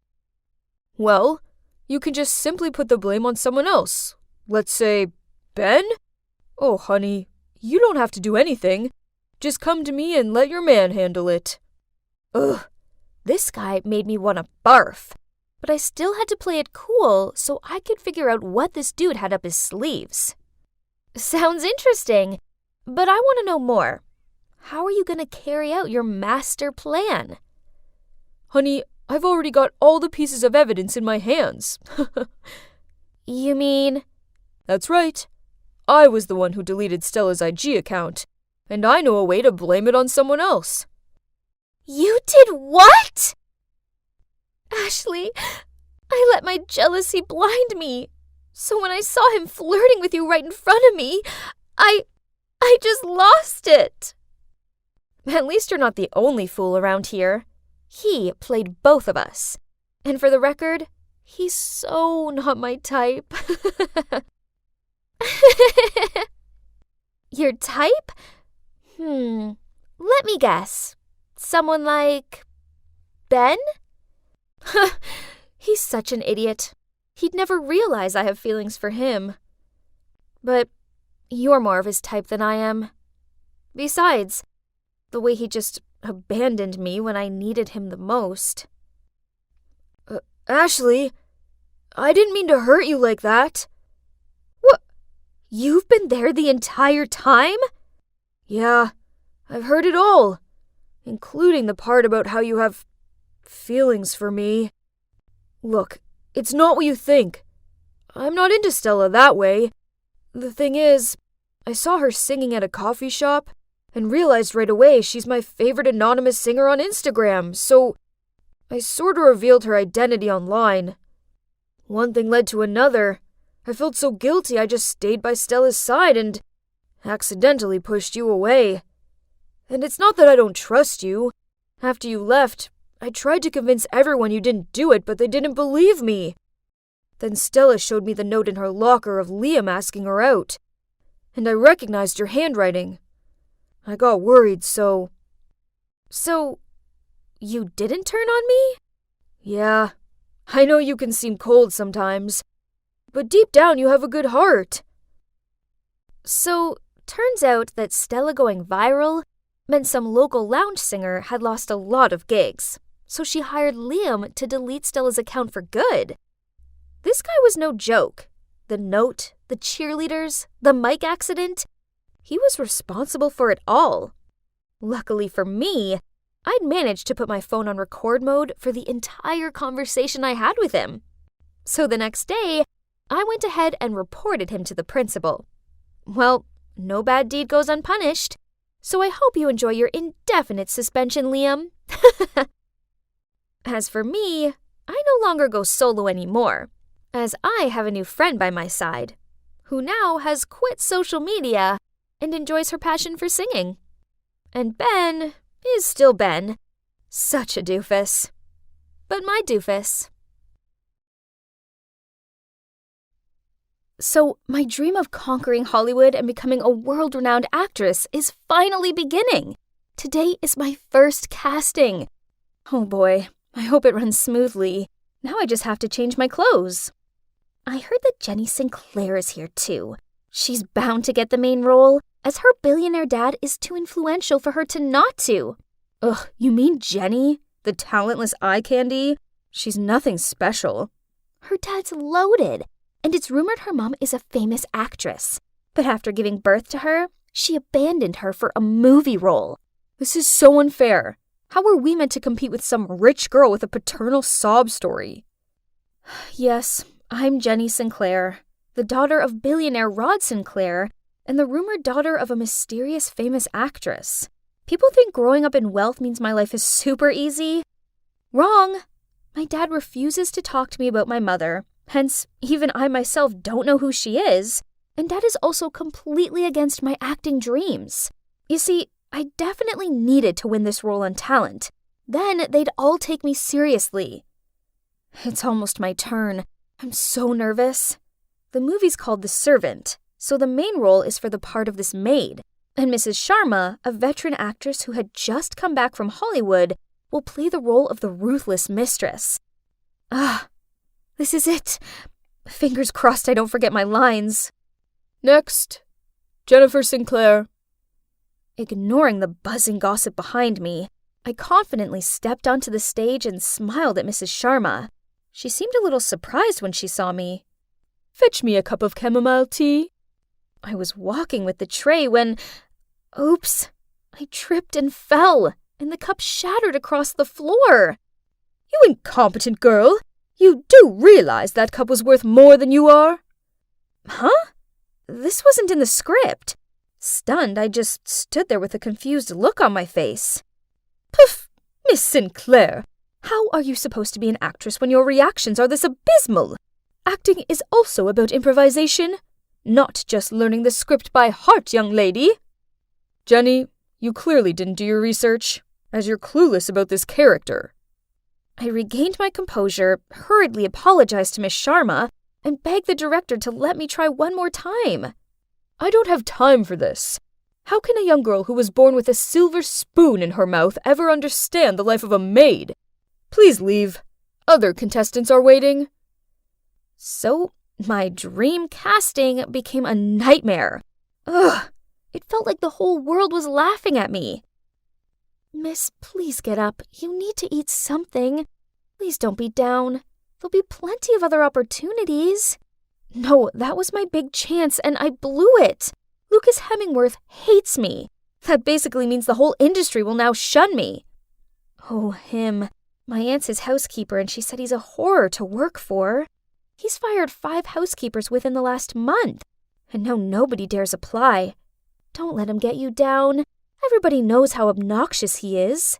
Well, you can just simply put the blame on someone else. Let's say, Ben? Oh, honey, you don't have to do anything. Just come to me and let your man handle it. Ugh, this guy made me want to barf. But I still had to play it cool so I could figure out what this dude had up his sleeves. Sounds interesting, but I want to know more. How are you going to carry out your master plan? Honey, I've already got all the pieces of evidence in my hands. You mean? That's right. I was the one who deleted Stella's IG account, and I know a way to blame it on someone else. You did what? Ashley, I let my jealousy blind me. So when I saw him flirting with you right in front of me, I just lost it. At least you're not the only fool around here. He played both of us. And for the record, he's so not my type. Your type? Let me guess. Someone like Ben? He's such an idiot. He'd never realize I have feelings for him. But you're more of his type than I am. Besides, the way he just abandoned me when I needed him the most. Ashley, I didn't mean to hurt you like that. What? You've been there the entire time? Yeah, I've heard it all, including the part about how you have feelings for me. Look, it's not what you think. I'm not into Stella that way. The thing is, I saw her singing at a coffee shop and realized right away she's my favorite anonymous singer on Instagram, so I sort of revealed her identity online. One thing led to another. I felt so guilty I just stayed by Stella's side and accidentally pushed you away. And it's not that I don't trust you. After you left, I tried to convince everyone you didn't do it, but they didn't believe me. Then Stella showed me the note in her locker of Liam asking her out, and I recognized your handwriting. I got worried, so... So, you didn't turn on me? Yeah, I know you can seem cold sometimes, but deep down you have a good heart. So, turns out that Stella going viral meant some local lounge singer had lost a lot of gigs, so she hired Liam to delete Stella's account for good. This guy was no joke. The note, the cheerleaders, the mic accident, he was responsible for it all. Luckily for me, I'd managed to put my phone on record mode for the entire conversation I had with him. So the next day, I went ahead and reported him to the principal. Well, no bad deed goes unpunished, so I hope you enjoy your indefinite suspension, Liam. As for me, I no longer go solo anymore, as I have a new friend by my side, who now has quit social media and enjoys her passion for singing. And Ben is still Ben. Such a doofus. But my doofus. So, my dream of conquering Hollywood and becoming a world-renowned actress is finally beginning. Today is my first casting. Oh boy, I hope it runs smoothly. Now I just have to change my clothes. I heard that Jenny Sinclair is here too. She's bound to get the main role, as her billionaire dad is too influential for her to not to. Ugh, you mean Jenny? The talentless eye candy? She's nothing special. Her dad's loaded, and it's rumored her mom is a famous actress. But after giving birth to her, she abandoned her for a movie role. This is so unfair. How are we meant to compete with some rich girl with a paternal sob story? Yes, I'm Jenny Sinclair, the daughter of billionaire Rod Sinclair and the rumored daughter of a mysterious famous actress. People think growing up in wealth means my life is super easy. Wrong. My dad refuses to talk to me about my mother, hence even I myself don't know who she is, and Dad is also completely against my acting dreams. You see, I definitely needed to win this role on talent. Then they'd all take me seriously. It's almost my turn. I'm so nervous. The movie's called The Servant, so the main role is for the part of this maid. And Mrs. Sharma, a veteran actress who had just come back from Hollywood, will play the role of the ruthless mistress. This is it. Fingers crossed I don't forget my lines. Next, Jennifer Sinclair. Ignoring the buzzing gossip behind me, I confidently stepped onto the stage and smiled at Mrs. Sharma. She seemed a little surprised when she saw me. Fetch me a cup of chamomile tea. I was walking with the tray when... Oops! I tripped and fell, and the cup shattered across the floor. You incompetent girl! You do realize that cup was worth more than you are? Huh? This wasn't in the script. Stunned, I just stood there with a confused look on my face. Poof! Miss Sinclair, how are you supposed to be an actress when your reactions are this abysmal? Acting is also about improvisation, not just learning the script by heart, young lady. Jenny, you clearly didn't do your research, as you're clueless about this character. I regained my composure, hurriedly apologized to Miss Sharma, and begged the director to let me try one more time. I don't have time for this. How can a young girl who was born with a silver spoon in her mouth ever understand the life of a maid? Please leave. Other contestants are waiting. So, my dream casting became a nightmare. Ugh! It felt like the whole world was laughing at me. Miss, please get up. You need to eat something. Please don't be down. There'll be plenty of other opportunities. No, that was my big chance, and I blew it. Lucas Hemingworth hates me. That basically means the whole industry will now shun me. Oh, him. My aunt's his housekeeper, and she said he's a horror to work for. He's fired 5 housekeepers within the last month, and now nobody dares apply. Don't let him get you down. Everybody knows how obnoxious he is.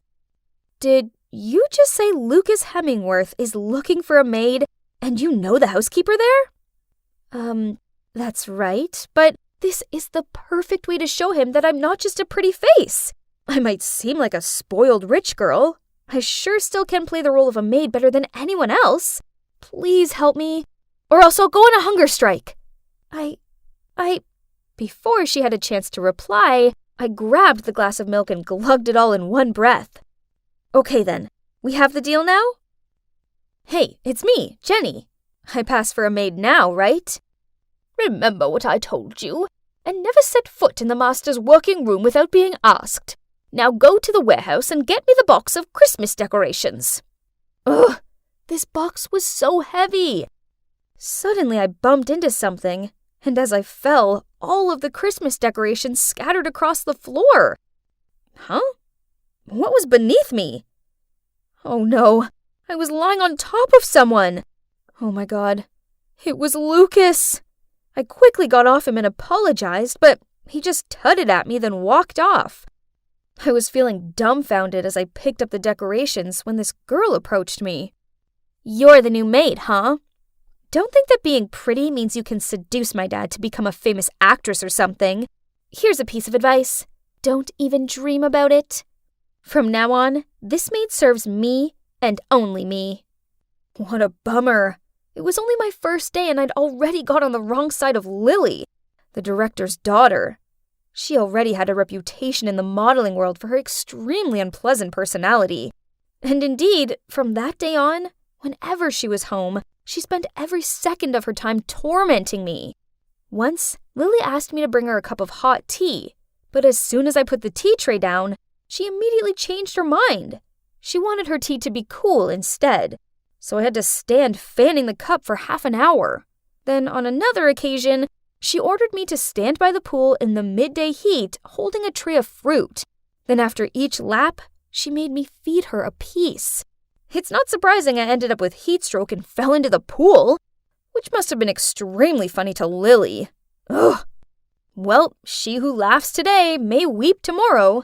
Did you just say Lucas Hemingworth is looking for a maid, and you know the housekeeper there? That's right, but this is the perfect way to show him that I'm not just a pretty face. I might seem like a spoiled rich girl. I sure still can play the role of a maid better than anyone else. Please help me, or else I'll go on a hunger strike. Before she had a chance to reply, I grabbed the glass of milk and glugged it all in one breath. Okay then, we have the deal now? Hey, it's me, Jenny. I pass for a maid now, right? Remember what I told you, and never set foot in the master's working room without being asked. Now go to the warehouse and get me the box of Christmas decorations. Ugh, this box was so heavy. Suddenly I bumped into something, and as I fell, all of the Christmas decorations scattered across the floor. Huh? What was beneath me? Oh no, I was lying on top of someone. Oh my God, it was Lucas. I quickly got off him and apologized, but he just tutted at me, then walked off. I was feeling dumbfounded as I picked up the decorations when this girl approached me. You're the new maid, huh? Don't think that being pretty means you can seduce my dad to become a famous actress or something. Here's a piece of advice. Don't even dream about it. From now on, this maid serves me and only me. What a bummer. It was only my first day and I'd already got on the wrong side of Lily, the director's daughter. She already had a reputation in the modeling world for her extremely unpleasant personality. And indeed, from that day on, whenever she was home, She spent every second of her time tormenting me. Once, Lily asked me to bring her a cup of hot tea, but as soon as I put the tea tray down, she immediately changed her mind. She wanted her tea to be cool instead, so I had to stand fanning the cup for half an hour. Then, on another occasion, she ordered me to stand by the pool in the midday heat holding a tray of fruit. Then after each lap, she made me feed her a piece. It's not surprising I ended up with heat stroke and fell into the pool, which must have been extremely funny to Lily. Ugh. Well, she who laughs today may weep tomorrow.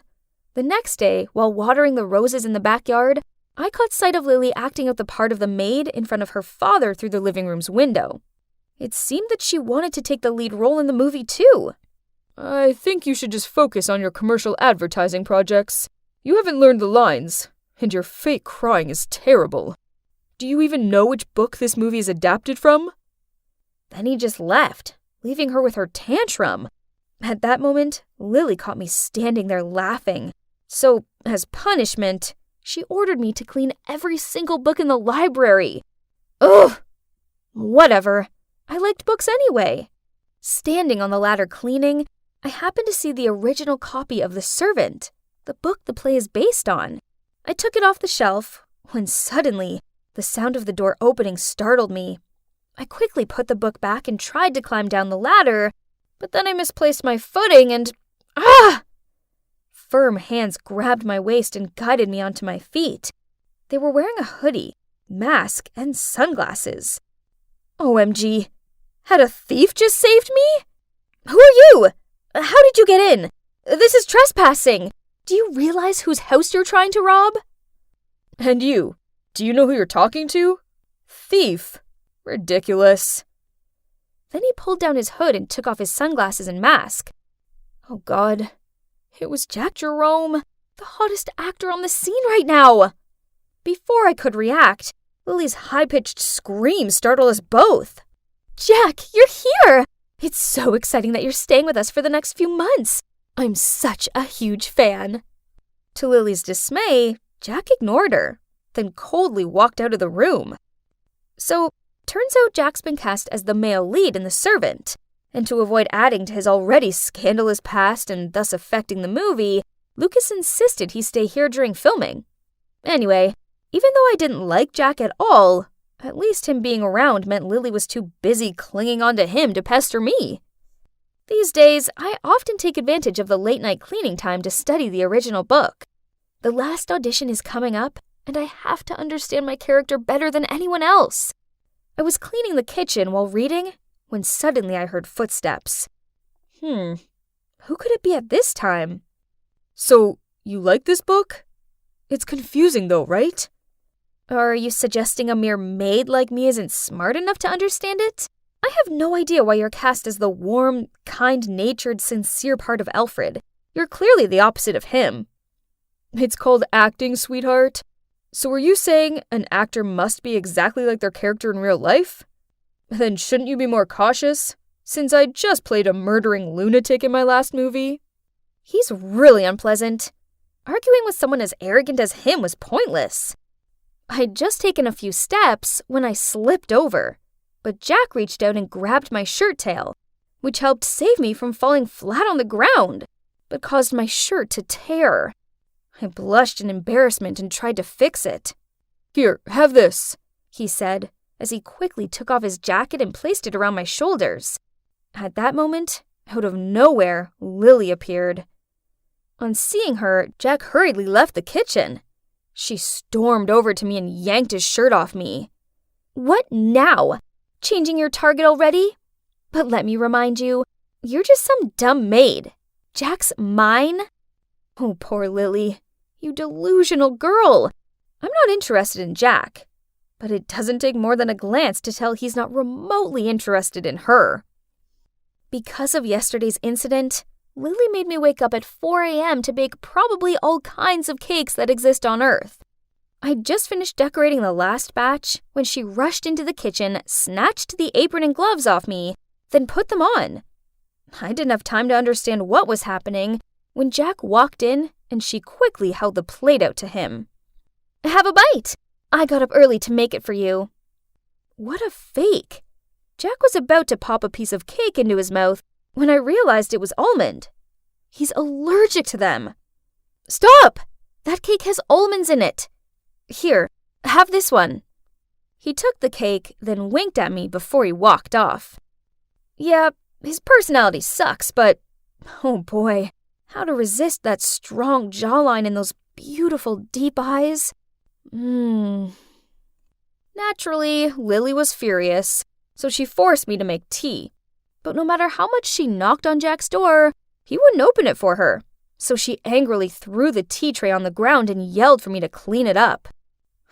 The next day, while watering the roses in the backyard, I caught sight of Lily acting out the part of the maid in front of her father through the living room's window. It seemed that she wanted to take the lead role in the movie too. I think you should just focus on your commercial advertising projects. You haven't learned the lines, and your fake crying is terrible. Do you even know which book this movie is adapted from? Then he just left, leaving her with her tantrum. At that moment, Lily caught me standing there laughing. So, as punishment, she ordered me to clean every single book in the library. Ugh! Whatever. I liked books anyway. Standing on the ladder cleaning, I happened to see the original copy of The Servant, the book the play is based on. I took it off the shelf, when suddenly, the sound of the door opening startled me. I quickly put the book back and tried to climb down the ladder, but then I misplaced my footing and... Firm hands grabbed my waist and guided me onto my feet. They were wearing a hoodie, mask, and sunglasses. OMG, had a thief just saved me? Who are you? How did you get in? This is trespassing. Do you realize whose house you're trying to rob? And you, do you know who you're talking to? Thief. Ridiculous. Then he pulled down his hood and took off his sunglasses and mask. Oh God, it was Jack Jerome, the hottest actor on the scene right now. Before I could react, Lily's high-pitched scream startled us both. Jack, you're here! It's so exciting that you're staying with us for the next few months. I'm such a huge fan. To Lily's dismay, Jack ignored her, then coldly walked out of the room. So, turns out Jack's been cast as the male lead in The Servant, and to avoid adding to his already scandalous past and thus affecting the movie, Lucas insisted he stay here during filming. Anyway, even though I didn't like Jack at all, at least him being around meant Lily was too busy clinging onto him to pester me. These days, I often take advantage of the late-night cleaning time to study the original book. The last audition is coming up, and I have to understand my character better than anyone else. I was cleaning the kitchen while reading when suddenly I heard footsteps. Who could it be at this time? So, you like this book? It's confusing though, right? Are you suggesting a mere maid like me isn't smart enough to understand it? I have no idea why you're cast as the warm, kind-natured, sincere part of Alfred. You're clearly the opposite of him. It's called acting, sweetheart. So are you saying an actor must be exactly like their character in real life? Then shouldn't you be more cautious, since I just played a murdering lunatic in my last movie? He's really unpleasant. Arguing with someone as arrogant as him was pointless. I'd just taken a few steps when I slipped over, but Jack reached out and grabbed my shirt tail, which helped save me from falling flat on the ground, but caused my shirt to tear. I blushed in embarrassment and tried to fix it. Here, have this, he said, as he quickly took off his jacket and placed it around my shoulders. At that moment, out of nowhere, Lily appeared. On seeing her, Jack hurriedly left the kitchen. She stormed over to me and yanked his shirt off me. What now? Changing your target already? But let me remind you, you're just some dumb maid. Jack's mine? Oh, poor Lily. You delusional girl. I'm not interested in Jack, but it doesn't take more than a glance to tell he's not remotely interested in her. Because of yesterday's incident, Lily made me wake up at 4 a.m. to bake probably all kinds of cakes that exist on Earth. I'd just finished decorating the last batch when she rushed into the kitchen, snatched the apron and gloves off me, then put them on. I didn't have time to understand what was happening when Jack walked in and she quickly held the plate out to him. Have a bite! I got up early to make it for you. What a fake! Jack was about to pop a piece of cake into his mouth when I realized it was almond. He's allergic to them. Stop! That cake has almonds in it. Here, have this one. He took the cake, then winked at me before he walked off. Yeah, his personality sucks, but oh boy, how to resist that strong jawline and those beautiful deep eyes? Naturally, Lily was furious, so she forced me to make tea. But no matter how much she knocked on Jack's door, he wouldn't open it for her. So she angrily threw the tea tray on the ground and yelled for me to clean it up.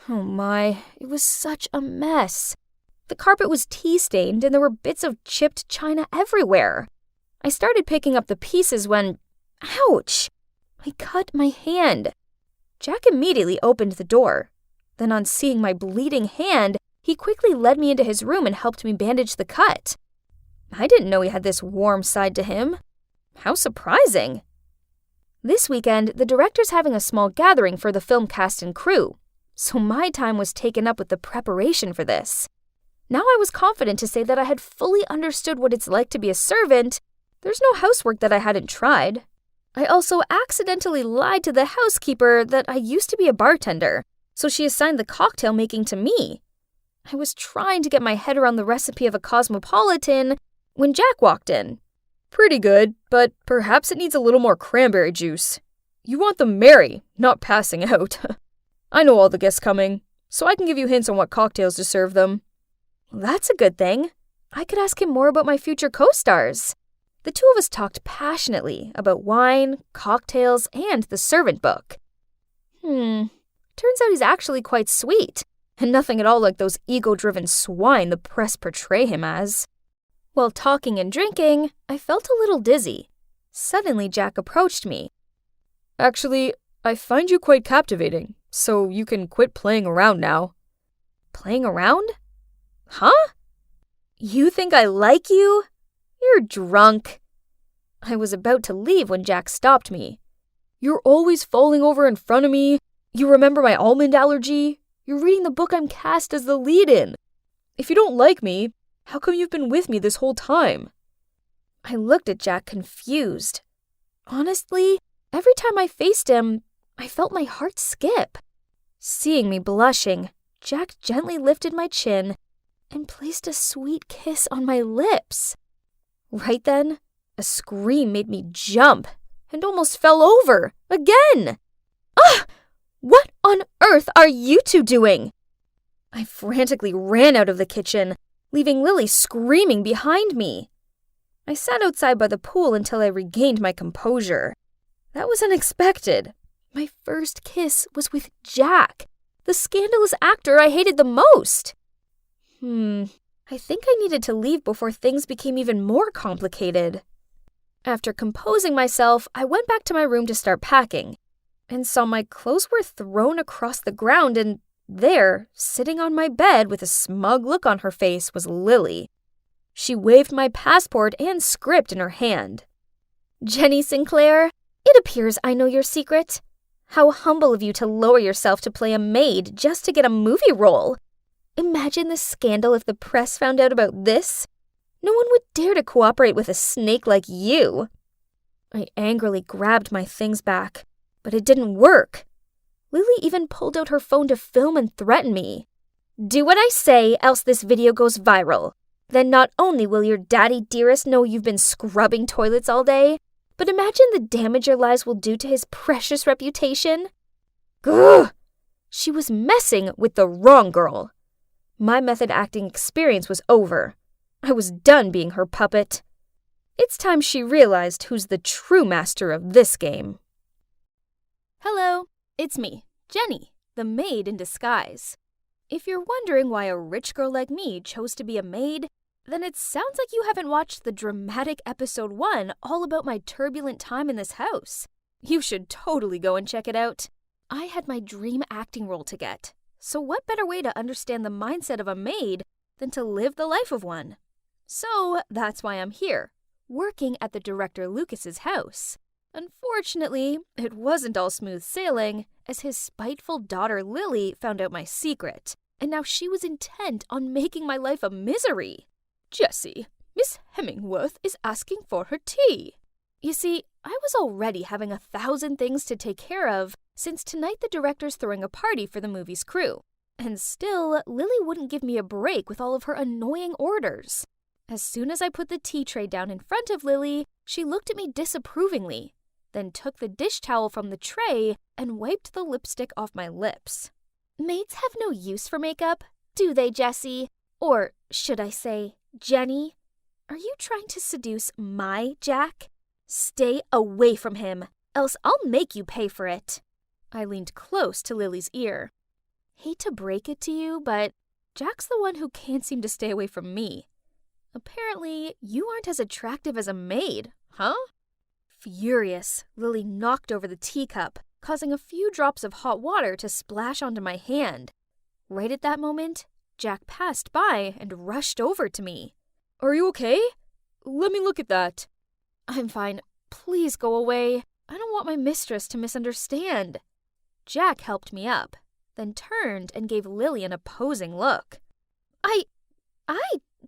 Oh my, it was such a mess. The carpet was tea-stained and there were bits of chipped china everywhere. I started picking up the pieces when, ouch, I cut my hand. Jack immediately opened the door. Then on seeing my bleeding hand, he quickly led me into his room and helped me bandage the cut. I didn't know he had this warm side to him. How surprising. This weekend, the director's having a small gathering for the film cast and crew, so my time was taken up with the preparation for this. Now I was confident to say that I had fully understood what it's like to be a servant. There's no housework that I hadn't tried. I also accidentally lied to the housekeeper that I used to be a bartender, so she assigned the cocktail making to me. I was trying to get my head around the recipe of a cosmopolitan when Jack walked in. Pretty good, but perhaps it needs a little more cranberry juice. You want them merry, not passing out. I know all the guests coming, so I can give you hints on what cocktails to serve them. That's a good thing. I could ask him more about my future co-stars. The two of us talked passionately about wine, cocktails, and the servant book. Turns out he's actually quite sweet, and nothing at all like those ego-driven swine the press portray him as. While talking and drinking, I felt a little dizzy. Suddenly, Jack approached me. Actually, I find you quite captivating, so you can quit playing around now. Playing around? Huh? You think I like you? You're drunk. I was about to leave when Jack stopped me. You're always falling over in front of me. You remember my almond allergy? You're reading the book I'm cast as the lead in. If you don't like me, how come you've been with me this whole time? I looked at Jack confused. Honestly, every time I faced him, I felt my heart skip. Seeing me blushing, Jack gently lifted my chin and placed a sweet kiss on my lips. Right then, a scream made me jump and almost fell over again. Ah! What on earth are you two doing? I frantically ran out of the kitchen, leaving Lily screaming behind me. I sat outside by the pool until I regained my composure. That was unexpected. My first kiss was with Jack, the scandalous actor I hated the most. I think I needed to leave before things became even more complicated. After composing myself, I went back to my room to start packing, and saw my clothes were thrown across the ground, and there, sitting on my bed with a smug look on her face, was Lily. She waved my passport and script in her hand. Jenny Sinclair, it appears I know your secret. How humble of you to lower yourself to play a maid just to get a movie role. Imagine the scandal if the press found out about this. No one would dare to cooperate with a snake like you. I angrily grabbed my things back, but it didn't work. Lily even pulled out her phone to film and threaten me. Do what I say, else this video goes viral. Then not only will your daddy dearest know you've been scrubbing toilets all day, but imagine the damage your lies will do to his precious reputation. Gah! She was messing with the wrong girl. My method acting experience was over. I was done being her puppet. It's time she realized who's the true master of this game. Hello, it's me, Jenny, the maid in disguise. If you're wondering why a rich girl like me chose to be a maid, then it sounds like you haven't watched the dramatic episode 1 all about my turbulent time in this house. You should totally go and check it out. I had my dream acting role to get, so what better way to understand the mindset of a maid than to live the life of one? So that's why I'm here, working at the director Lucas's house. Unfortunately, it wasn't all smooth sailing, as his spiteful daughter Lily found out my secret and now she was intent on making my life a misery. Jessie, Miss Hemingworth is asking for her tea. You see, I was already having 1,000 things to take care of since tonight the director's throwing a party for the movie's crew. And still, Lily wouldn't give me a break with all of her annoying orders. As soon as I put the tea tray down in front of Lily, she looked at me disapprovingly, then took the dish towel from the tray and wiped the lipstick off my lips. Maids have no use for makeup, do they, Jessie? Or should I say, Jenny? Are you trying to seduce my Jack? Stay away from him, else I'll make you pay for it. I leaned close to Lily's ear. Hate to break it to you, but Jack's the one who can't seem to stay away from me. Apparently, you aren't as attractive as a maid, huh? Furious, Lily knocked over the teacup, causing a few drops of hot water to splash onto my hand. Right at that moment, Jack passed by and rushed over to me. Are you okay? Let me look at that. I'm fine. Please go away. I don't want my mistress to misunderstand. Jack helped me up, then turned and gave Lily an opposing look. I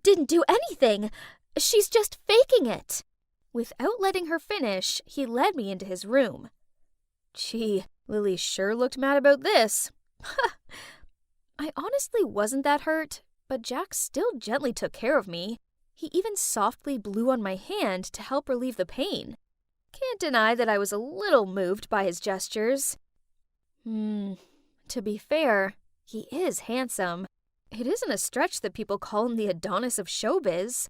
didn't do anything. She's just faking it. Without letting her finish, he led me into his room. Gee, Lily sure looked mad about this. I honestly wasn't that hurt, but Jack still gently took care of me. He even softly blew on my hand to help relieve the pain. Can't deny that I was a little moved by his gestures. To be fair, he is handsome. It isn't a stretch that people call him the Adonis of showbiz.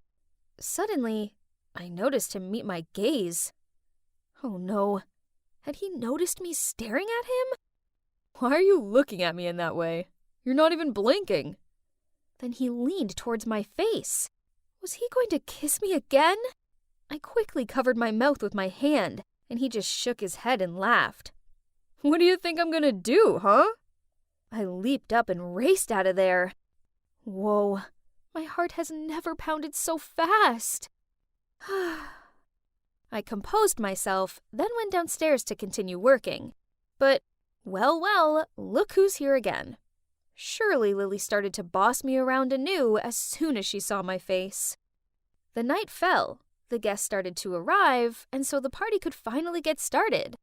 Suddenly, I noticed him meet my gaze. Oh no, had he noticed me staring at him? Why are you looking at me in that way? You're not even blinking. Then he leaned towards my face. Was he going to kiss me again? I quickly covered my mouth with my hand, and he just shook his head and laughed. What do you think I'm gonna do, huh? I leaped up and raced out of there. Whoa, my heart has never pounded so fast. I composed myself, then went downstairs to continue working. But, well, look who's here again. Surely Lily started to boss me around anew as soon as she saw my face. The night fell, the guests started to arrive, and so the party could finally get started.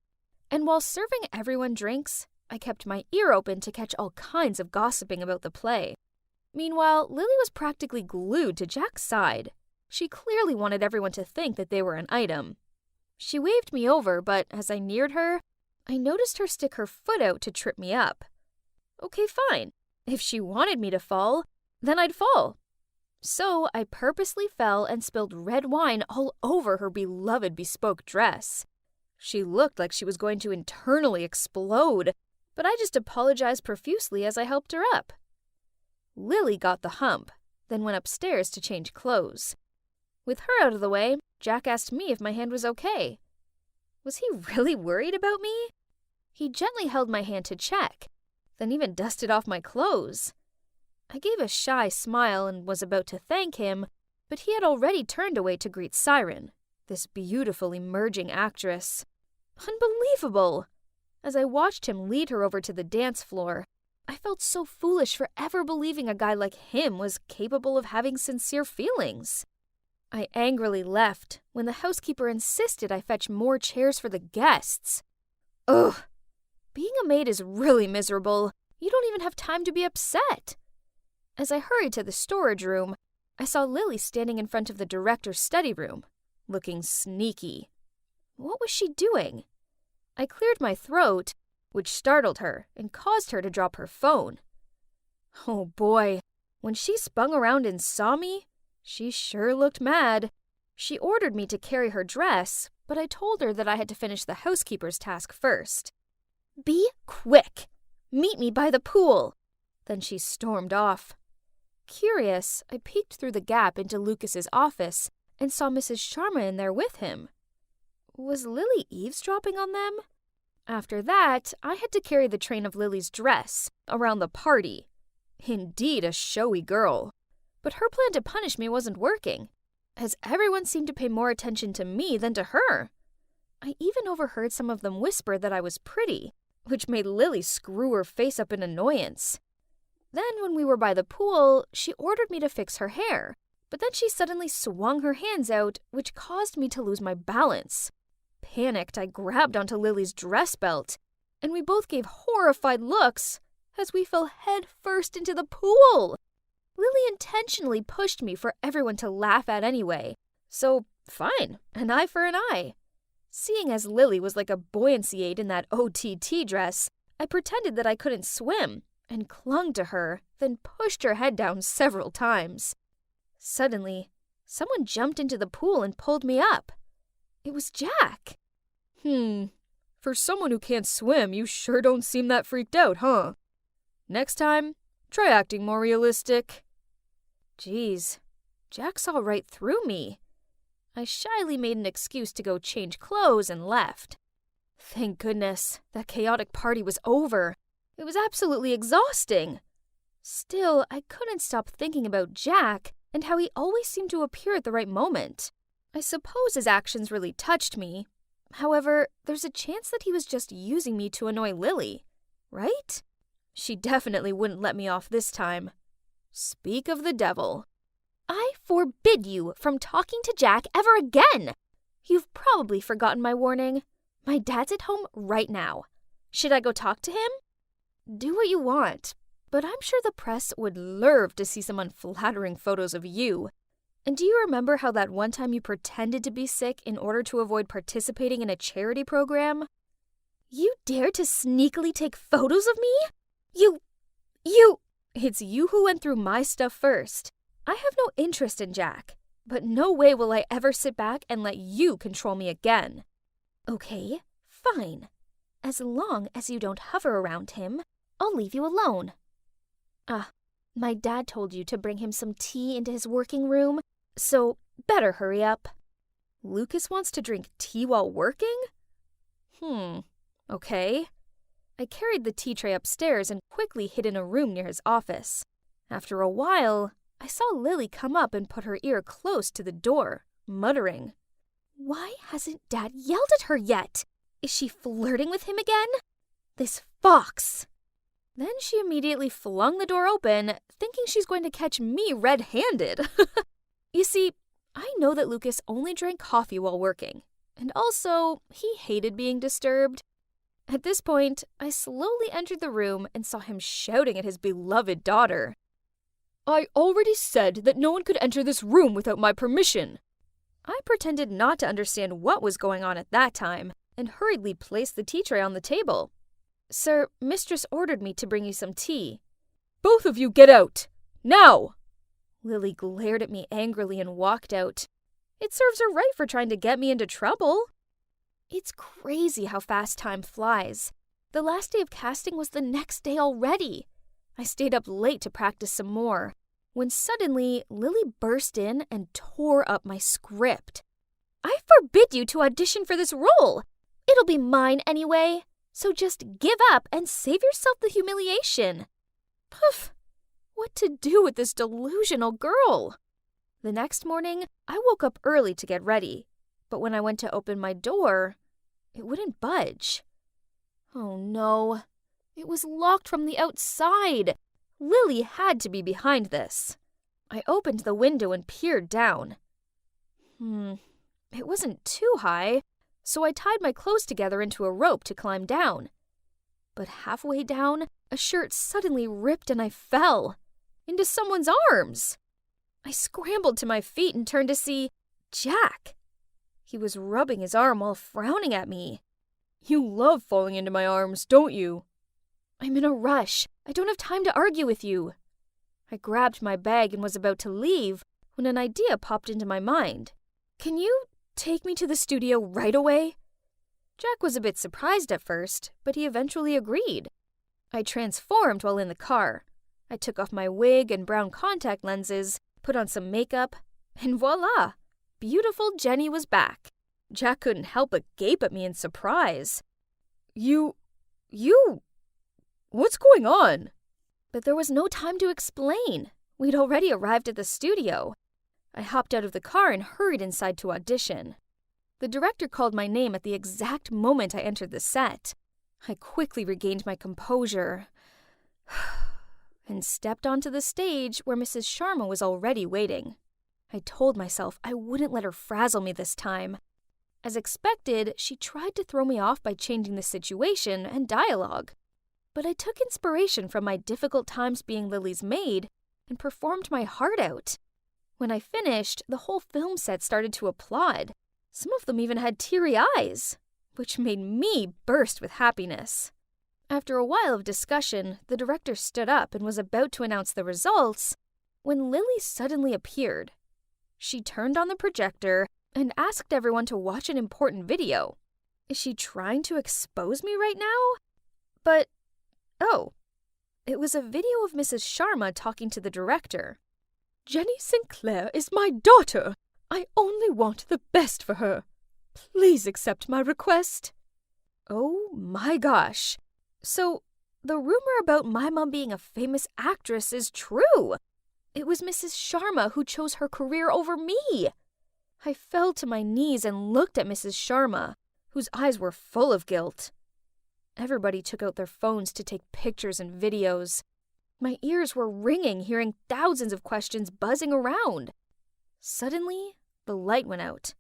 And while serving everyone drinks, I kept my ear open to catch all kinds of gossiping about the play. Meanwhile, Lily was practically glued to Jack's side. She clearly wanted everyone to think that they were an item. She waved me over, but as I neared her, I noticed her stick her foot out to trip me up. Okay, fine. If she wanted me to fall, then I'd fall. So I purposely fell and spilled red wine all over her beloved bespoke dress. She looked like she was going to internally explode, but I just apologized profusely as I helped her up. Lily got the hump, then went upstairs to change clothes. With her out of the way, Jack asked me if my hand was okay. Was he really worried about me? He gently held my hand to check, then even dusted off my clothes. I gave a shy smile and was about to thank him, but he had already turned away to greet Siren, this beautiful emerging actress. Unbelievable! As I watched him lead her over to the dance floor, I felt so foolish for ever believing a guy like him was capable of having sincere feelings. I angrily left when the housekeeper insisted I fetch more chairs for the guests. Ugh! Being a maid is really miserable. You don't even have time to be upset. As I hurried to the storage room, I saw Lily standing in front of the director's study room, looking sneaky. What was she doing? I cleared my throat, which startled her and caused her to drop her phone. Oh boy, when she spun around and saw me, she sure looked mad. She ordered me to carry her dress, but I told her that I had to finish the housekeeper's task first. Be quick! Meet me by the pool! Then she stormed off. Curious, I peeked through the gap into Lucas's office and saw Mrs. Sharma in there with him. Was Lily eavesdropping on them? After that, I had to carry the train of Lily's dress around the party. Indeed, a showy girl. But her plan to punish me wasn't working, as everyone seemed to pay more attention to me than to her. I even overheard some of them whisper that I was pretty, which made Lily screw her face up in annoyance. Then when we were by the pool, she ordered me to fix her hair, but then she suddenly swung her hands out, which caused me to lose my balance. Panicked, I grabbed onto Lily's dress belt, and we both gave horrified looks as we fell head first into the pool. Lily intentionally pushed me for everyone to laugh at anyway, so fine, an eye for an eye. Seeing as Lily was like a buoyancy aid in that OTT dress, I pretended that I couldn't swim and clung to her, then pushed her head down several times. Suddenly, someone jumped into the pool and pulled me up. It was Jack. For someone who can't swim, you sure don't seem that freaked out, huh? Next time, try acting more realistic. Geez, Jack saw right through me. I shyly made an excuse to go change clothes and left. Thank goodness, that chaotic party was over. It was absolutely exhausting. Still, I couldn't stop thinking about Jack and how he always seemed to appear at the right moment. I suppose his actions really touched me. However, there's a chance that he was just using me to annoy Lily, right? She definitely wouldn't let me off this time. Speak of the devil. I forbid you from talking to Jack ever again. You've probably forgotten my warning. My dad's at home right now. Should I go talk to him? Do what you want, but I'm sure the press would love to see some unflattering photos of you. And do you remember how that one time you pretended to be sick in order to avoid participating in a charity program? You dare to sneakily take photos of me? You! It's you who went through my stuff first. I have no interest in Jack, but no way will I ever sit back and let you control me again. Okay, fine. As long as you don't hover around him, I'll leave you alone. My dad told you to bring him some tea into his working room, so better hurry up. Lucas wants to drink tea while working? Okay. I carried the tea tray upstairs and quickly hid in a room near his office. After a while, I saw Lily come up and put her ear close to the door, muttering, "Why hasn't Dad yelled at her yet? Is she flirting with him again? This fox!" Then she immediately flung the door open, thinking she's going to catch me red-handed. You see, I know that Lucas only drank coffee while working, and also he hated being disturbed. At this point, I slowly entered the room and saw him shouting at his beloved daughter. I already said that no one could enter this room without my permission. I pretended not to understand what was going on at that time and hurriedly placed the tea tray on the table. Sir, Mistress ordered me to bring you some tea. Both of you get out! Now! Lily glared at me angrily and walked out. It serves her right for trying to get me into trouble. It's crazy how fast time flies. The last day of casting was the next day already. I stayed up late to practice some more, when suddenly Lily burst in and tore up my script. I forbid you to audition for this role. It'll be mine anyway, so just give up and save yourself the humiliation. Poof! What to do with this delusional girl? The next morning, I woke up early to get ready, but when I went to open my door, it wouldn't budge. Oh no, it was locked from the outside. Lily had to be behind this. I opened the window and peered down. It wasn't too high, so I tied my clothes together into a rope to climb down. But halfway down, a shirt suddenly ripped and I fell into someone's arms. I scrambled to my feet and turned to see Jack. He was rubbing his arm while frowning at me. You love falling into my arms, don't you? I'm in a rush. I don't have time to argue with you. I grabbed my bag and was about to leave when an idea popped into my mind. Can you take me to the studio right away? Jack was a bit surprised at first, but he eventually agreed. I transformed while in the car. I took off my wig and brown contact lenses, put on some makeup, and voila! Beautiful Jenny was back. Jack couldn't help but gape at me in surprise. You... What's going on? But there was no time to explain. We'd already arrived at the studio. I hopped out of the car and hurried inside to audition. The director called my name at the exact moment I entered the set. I quickly regained my composure. and stepped onto the stage where Mrs. Sharma was already waiting. I told myself I wouldn't let her frazzle me this time. As expected, she tried to throw me off by changing the situation and dialogue. But I took inspiration from my difficult times being Lily's maid and performed my heart out. When I finished, the whole film set started to applaud. Some of them even had teary eyes, which made me burst with happiness. After a while of discussion, the director stood up and was about to announce the results when Lily suddenly appeared. She turned on the projector and asked everyone to watch an important video. Is she trying to expose me right now? But, oh, it was a video of Mrs. Sharma talking to the director. Jenny Sinclair is my daughter. I only want the best for her. Please accept my request. Oh my gosh. So, the rumor about my mom being a famous actress is true. It was Mrs. Sharma who chose her career over me. I fell to my knees and looked at Mrs. Sharma, whose eyes were full of guilt. Everybody took out their phones to take pictures and videos. My ears were ringing hearing thousands of questions buzzing around. Suddenly, the light went out.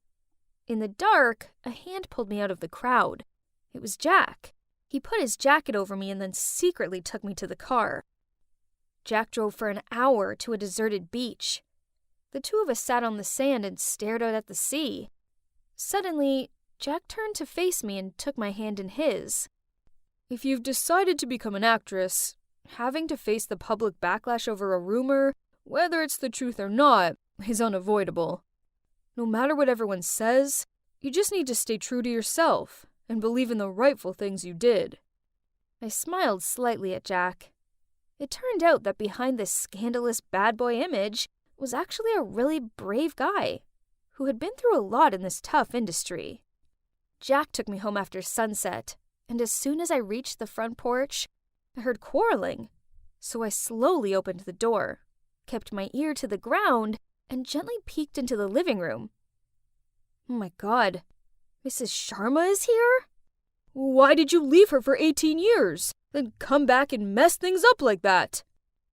In the dark, a hand pulled me out of the crowd. It was Jack. He put his jacket over me and then secretly took me to the car. Jack drove for an hour to a deserted beach. The two of us sat on the sand and stared out at the sea. Suddenly, Jack turned to face me and took my hand in his. If you've decided to become an actress, having to face the public backlash over a rumor, whether it's the truth or not, is unavoidable. No matter what everyone says, you just need to stay true to yourself and believe in the rightful things you did. I smiled slightly at Jack. It turned out that behind this scandalous bad boy image was actually a really brave guy who had been through a lot in this tough industry. Jack took me home after sunset, and as soon as I reached the front porch, I heard quarreling. So I slowly opened the door, kept my ear to the ground, and gently peeked into the living room. Oh my God, Mrs. Sharma is here? Why did you leave her for 18 years, then come back and mess things up like that?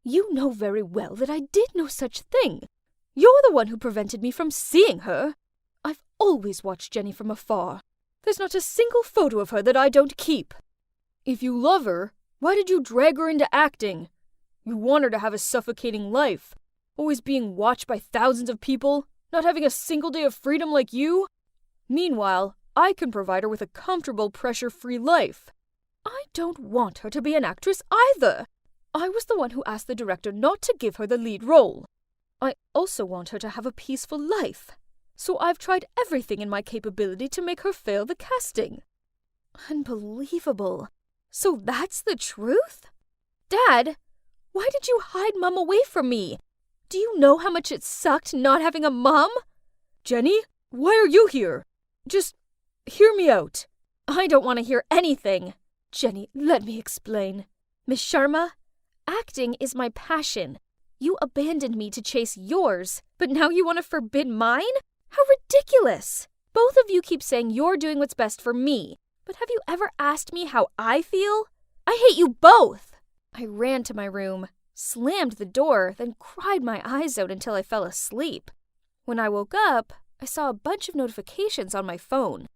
You know very well that I did no such thing. You're the one who prevented me from seeing her. I've always watched Jenny from afar. There's not a single photo of her that I don't keep. If you love her, why did you drag her into acting? You want her to have a suffocating life, always being watched by thousands of people, not having a single day of freedom like you? Meanwhile, I can provide her with a comfortable, pressure-free life. I don't want her to be an actress either. I was the one who asked the director not to give her the lead role. I also want her to have a peaceful life, so I've tried everything in my capability to make her fail the casting. Unbelievable. So that's the truth? Dad, why did you hide Mom away from me? Do you know how much it sucked not having a mom? Jenny, why are you here? Just hear me out. I don't want to hear anything. Jenny, let me explain. Miss Sharma, acting is my passion. You abandoned me to chase yours, but now you want to forbid mine? How ridiculous! Both of you keep saying you're doing what's best for me, but have you ever asked me how I feel? I hate you both! I ran to my room, slammed the door, then cried my eyes out until I fell asleep. When I woke up, I saw a bunch of notifications on my phone.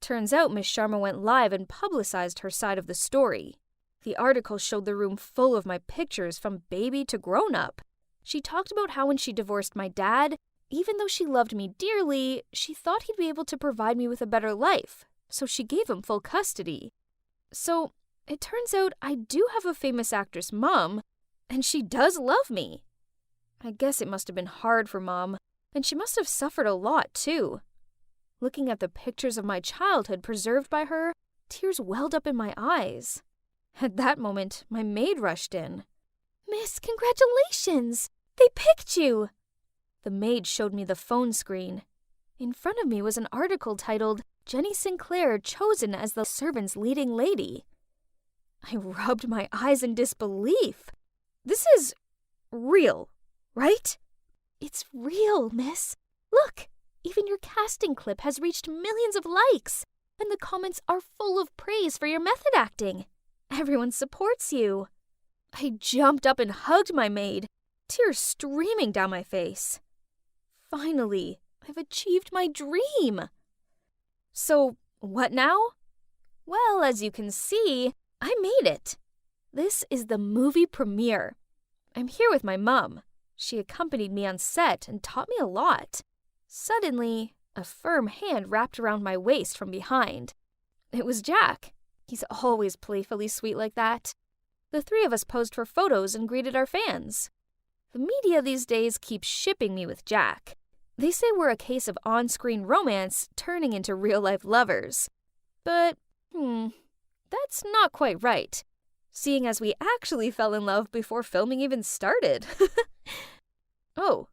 Turns out Miss Sharma went live and publicized her side of the story. The article showed the room full of my pictures from baby to grown-up. She talked about how when she divorced my dad, even though she loved me dearly, she thought he'd be able to provide me with a better life, so she gave him full custody. So, it turns out I do have a famous actress mom, and she does love me. I guess it must have been hard for Mom, and she must have suffered a lot too. Looking at the pictures of my childhood preserved by her, tears welled up in my eyes. At that moment, my maid rushed in. Miss, congratulations! They picked you! The maid showed me the phone screen. In front of me was an article titled, Jenny Sinclair chosen as the servant's leading lady. I rubbed my eyes in disbelief. This is real, right? It's real, miss. Look, even your casting clip has reached millions of likes, and the comments are full of praise for your method acting. Everyone supports you. I jumped up and hugged my maid, tears streaming down my face. Finally, I've achieved my dream. So, what now? Well, as you can see, I made it. This is the movie premiere. I'm here with my mom. She accompanied me on set and taught me a lot. Suddenly, a firm hand wrapped around my waist from behind. It was Jack. He's always playfully sweet like that. The three of us posed for photos and greeted our fans. The media these days keeps shipping me with Jack. They say we're a case of on-screen romance turning into real-life lovers. But, that's not quite right, seeing as we actually fell in love before filming even started. Oh,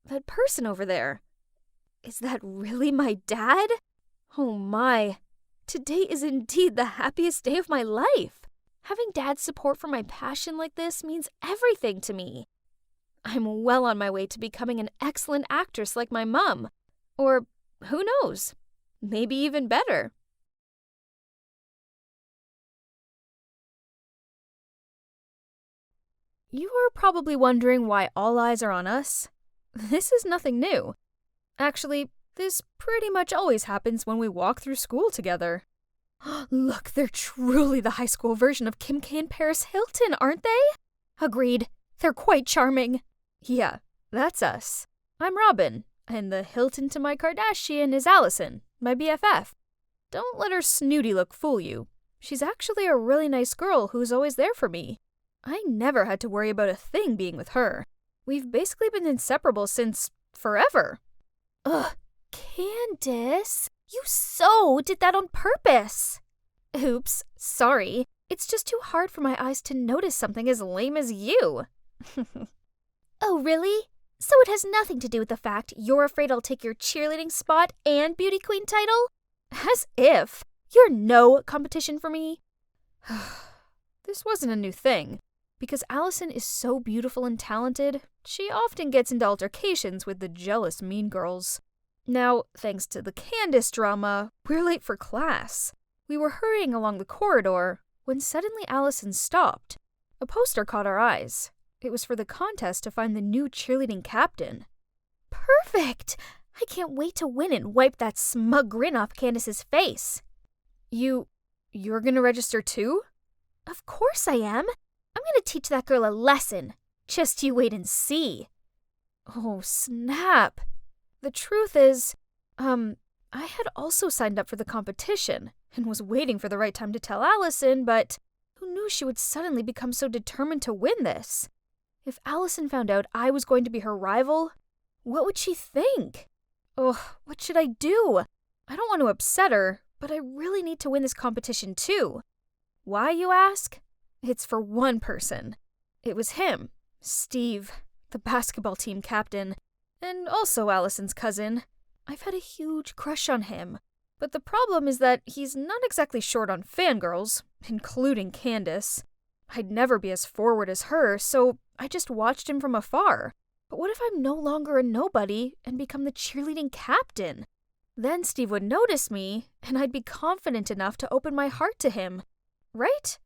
that person over there. Is that really my dad? Oh my, today is indeed the happiest day of my life. Having Dad's support for my passion like this means everything to me. I'm well on my way to becoming an excellent actress like my mom. Or, who knows, maybe even better. You are probably wondering why all eyes are on us. This is nothing new. Actually, this pretty much always happens when we walk through school together. Look, they're truly the high school version of Kim K and Paris Hilton, aren't they? Agreed. They're quite charming. Yeah, that's us. I'm Robin, and the Hilton to my Kardashian is Allison, my BFF. Don't let her snooty look fool you. She's actually a really nice girl who's always there for me. I never had to worry about a thing being with her. We've basically been inseparable since forever. Ugh, Candace, you so did that on purpose. Oops, sorry. It's just too hard for my eyes to notice something as lame as you. Oh, really? So it has nothing to do with the fact you're afraid I'll take your cheerleading spot and beauty queen title? As if. You're no competition for me. This wasn't a new thing. Because Allison is so beautiful and talented, she often gets into altercations with the jealous mean girls. Now, thanks to the Candace drama, we're late for class. We were hurrying along the corridor when suddenly Allison stopped. A poster caught our eyes. It was for the contest to find the new cheerleading captain. Perfect! I can't wait to win and wipe that smug grin off Candace's face. You're gonna register too? Of course I am. I'm gonna teach that girl a lesson. Just you wait and see. Oh, snap. The truth is, I had also signed up for the competition and was waiting for the right time to tell Allison, but who knew she would suddenly become so determined to win this? If Allison found out I was going to be her rival, what would she think? Ugh, what should I do? I don't want to upset her, but I really need to win this competition too. Why, you ask? It's for one person. It was him, Steve, the basketball team captain, and also Allison's cousin. I've had a huge crush on him, but the problem is that he's not exactly short on fangirls, including Candace. I'd never be as forward as her, so I just watched him from afar. But what if I'm no longer a nobody and become the cheerleading captain? Then Steve would notice me, and I'd be confident enough to open my heart to him. Right?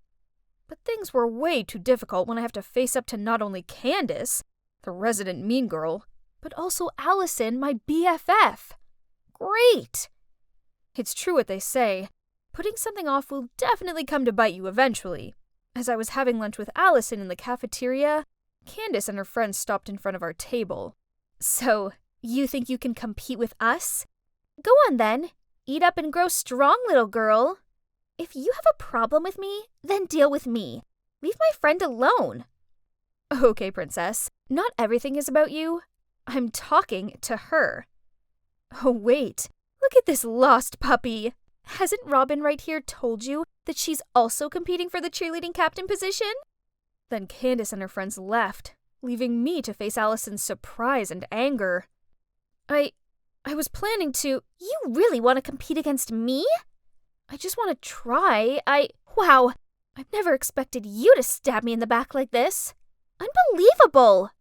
But things were way too difficult when I have to face up to not only Candace, the resident mean girl, but also Allison, my BFF. Great! It's true what they say. Putting something off will definitely come to bite you eventually. As I was having lunch with Allison in the cafeteria, Candace and her friends stopped in front of our table. So, you think you can compete with us? Go on then. Eat up and grow strong, little girl. If you have a problem with me, then deal with me. Leave my friend alone. Okay, princess. Not everything is about you. I'm talking to her. Oh, wait. Look at this lost puppy. Hasn't Robin right here told you that she's also competing for the cheerleading captain position? Then Candace and her friends left, leaving me to face Allison's surprise and anger. I was planning to... You really want to compete against me? I just want to try. Wow, I've never expected you to stab me in the back like this. Unbelievable!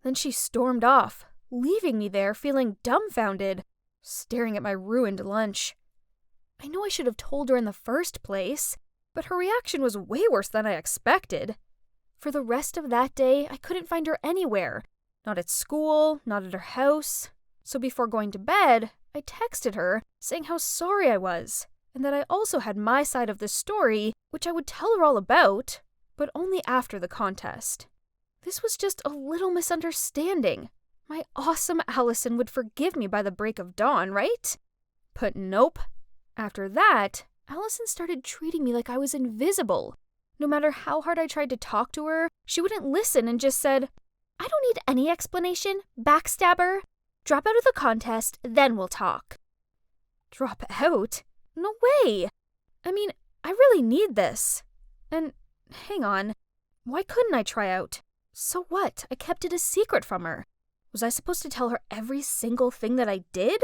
Then she stormed off, leaving me there feeling dumbfounded, staring at my ruined lunch. I know I should have told her in the first place, but her reaction was way worse than I expected. For the rest of that day, I couldn't find her anywhere. Not at school, not at her house. So before going to bed, I texted her saying how sorry I was, and that I also had my side of the story, which I would tell her all about, but only after the contest. This was just a little misunderstanding. My awesome Allison would forgive me by the break of dawn, right? But nope. After that, Allison started treating me like I was invisible. No matter how hard I tried to talk to her, she wouldn't listen and just said, "I don't need any explanation, backstabber. Drop out of the contest, then we'll talk." Drop out? No way! I mean, I really need this. And, hang on, why couldn't I try out? So what? I kept it a secret from her. Was I supposed to tell her every single thing that I did?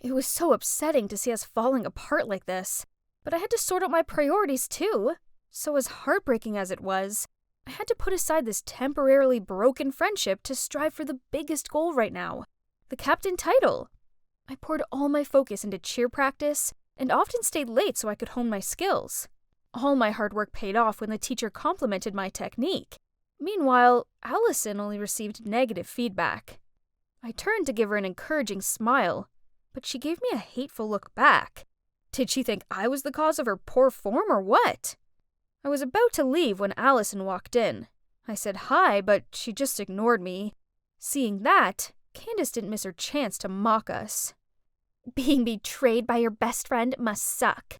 It was so upsetting to see us falling apart like this, but I had to sort out my priorities too. So as heartbreaking as it was, I had to put aside this temporarily broken friendship to strive for the biggest goal right now, the captain title. I poured all my focus into cheer practice and often stayed late so I could hone my skills. All my hard work paid off when the teacher complimented my technique. Meanwhile, Allison only received negative feedback. I turned to give her an encouraging smile, but she gave me a hateful look back. Did she think I was the cause of her poor form or what? I was about to leave when Allison walked in. I said hi, but she just ignored me. Seeing that, Candace didn't miss her chance to mock us. "Being betrayed by your best friend must suck.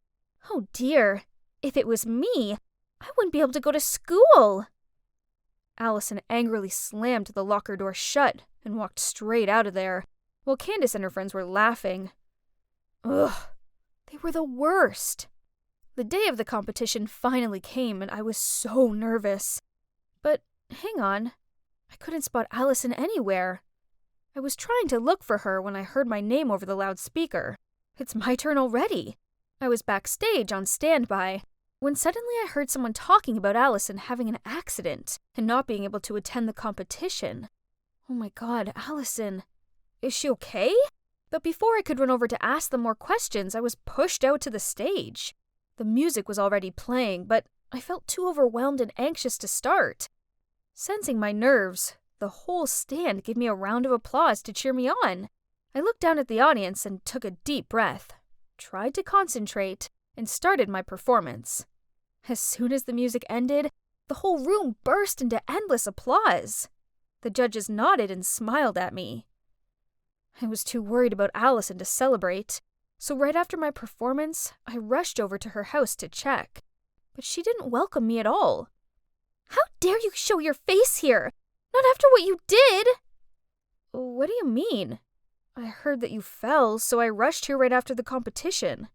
Oh dear, if it was me, I wouldn't be able to go to school." Allison angrily slammed the locker door shut and walked straight out of there, while Candace and her friends were laughing. Ugh, they were the worst. The day of the competition finally came and I was so nervous. But hang on, I couldn't spot Allison anywhere. I was trying to look for her when I heard my name over the loudspeaker. It's my turn already. I was backstage on standby when suddenly I heard someone talking about Allison having an accident and not being able to attend the competition. Oh my god, Allison. Is she okay? But before I could run over to ask them more questions, I was pushed out to the stage. The music was already playing, but I felt too overwhelmed and anxious to start. Sensing my nerves, the whole stand gave me a round of applause to cheer me on. I looked down at the audience and took a deep breath, tried to concentrate, and started my performance. As soon as the music ended, the whole room burst into endless applause. The judges nodded and smiled at me. I was too worried about Allison to celebrate, so right after my performance, I rushed over to her house to check. But she didn't welcome me at all. "How dare you show your face here? Not after what you did!" "What do you mean? I heard that you fell, so I rushed here right after the competition."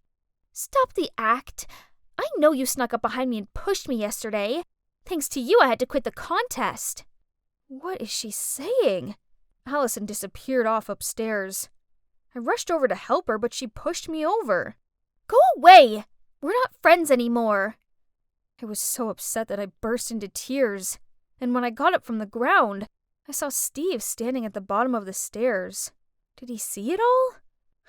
"Stop the act. I know you snuck up behind me and pushed me yesterday. Thanks to you, I had to quit the contest." What is she saying? Allison disappeared off upstairs. I rushed over to help her, but she pushed me over. "Go away! We're not friends anymore." I was so upset that I burst into tears, and when I got up from the ground, I saw Steve standing at the bottom of the stairs. Did he see it all?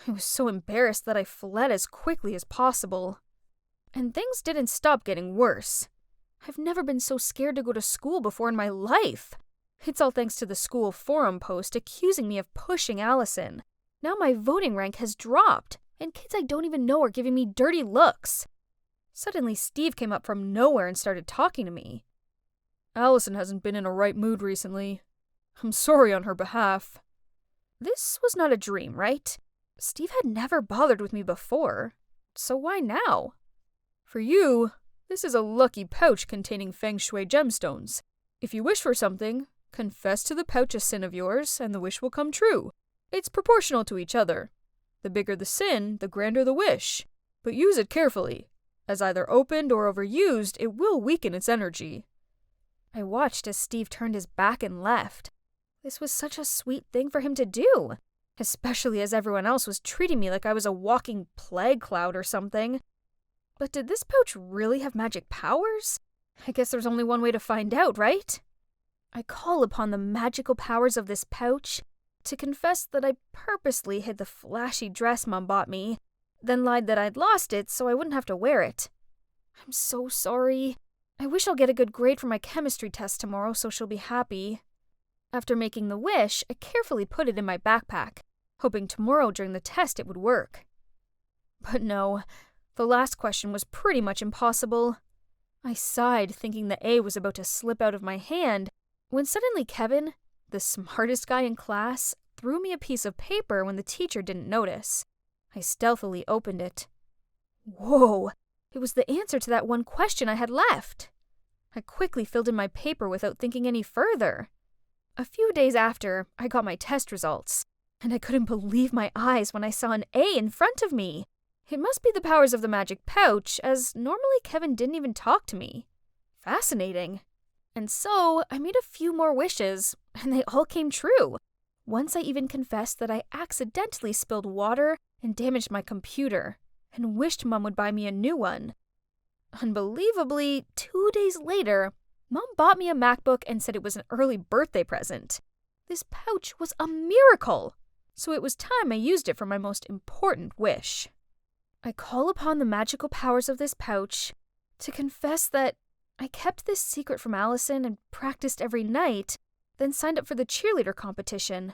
I was so embarrassed that I fled as quickly as possible. And things didn't stop getting worse. I've never been so scared to go to school before in my life. It's all thanks to the school forum post accusing me of pushing Allison. Now my voting rank has dropped, and kids I don't even know are giving me dirty looks. Suddenly Steve came up from nowhere and started talking to me. "Allison hasn't been in a right mood recently. I'm sorry on her behalf." This was not a dream, right? Steve had never bothered with me before, so why now? "For you, this is a lucky pouch containing feng shui gemstones. If you wish for something, confess to the pouch a sin of yours, and the wish will come true. It's proportional to each other. The bigger the sin, the grander the wish. But use it carefully, as either opened or overused, it will weaken its energy." I watched as Steve turned his back and left. This was such a sweet thing for him to do, especially as everyone else was treating me like I was a walking plague cloud or something. But did this pouch really have magic powers? I guess there's only one way to find out, right? I call upon the magical powers of this pouch to confess that I purposely hid the flashy dress Mom bought me, then lied that I'd lost it so I wouldn't have to wear it. I'm so sorry. I wish I'll get a good grade for my chemistry test tomorrow so she'll be happy. After making the wish, I carefully put it in my backpack, hoping tomorrow during the test it would work. But no, the last question was pretty much impossible. I sighed, thinking the A was about to slip out of my hand, when suddenly Kevin, the smartest guy in class, threw me a piece of paper when the teacher didn't notice. I stealthily opened it. Whoa! It was the answer to that one question I had left. I quickly filled in my paper without thinking any further. A few days after, I got my test results, and I couldn't believe my eyes when I saw an A in front of me. It must be the powers of the magic pouch, as normally Kevin didn't even talk to me. Fascinating. And so, I made a few more wishes, and they all came true. Once I even confessed that I accidentally spilled water and damaged my computer, and wished Mom would buy me a new one. Unbelievably, 2 days later, Mom bought me a MacBook and said it was an early birthday present. This pouch was a miracle, so it was time I used it for my most important wish. I call upon the magical powers of this pouch to confess that I kept this secret from Allison and practiced every night, then signed up for the cheerleader competition.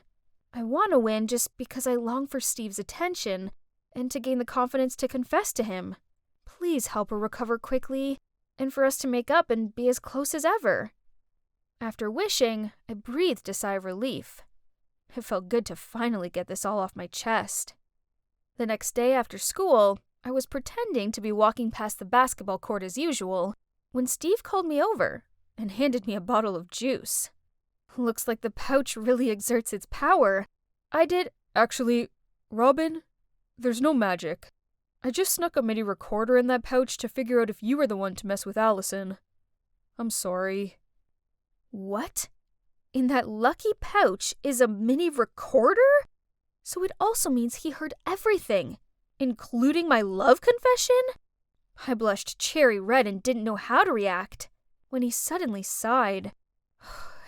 I want to win just because I long for Steve's attention and to gain the confidence to confess to him. Please help her recover quickly, and for us to make up and be as close as ever. After wishing, I breathed a sigh of relief. It felt good to finally get this all off my chest. The next day after school, I was pretending to be walking past the basketball court as usual, when Steve called me over and handed me a bottle of juice. Looks like the pouch really exerts its power. Actually, Robin, there's no magic. I just snuck a MIDI recorder in that pouch to figure out if you were the one to mess with Allison. I'm sorry. What? In that lucky pouch is a mini recorder? So it also means he heard everything, including my love confession? I blushed cherry red and didn't know how to react, when he suddenly sighed.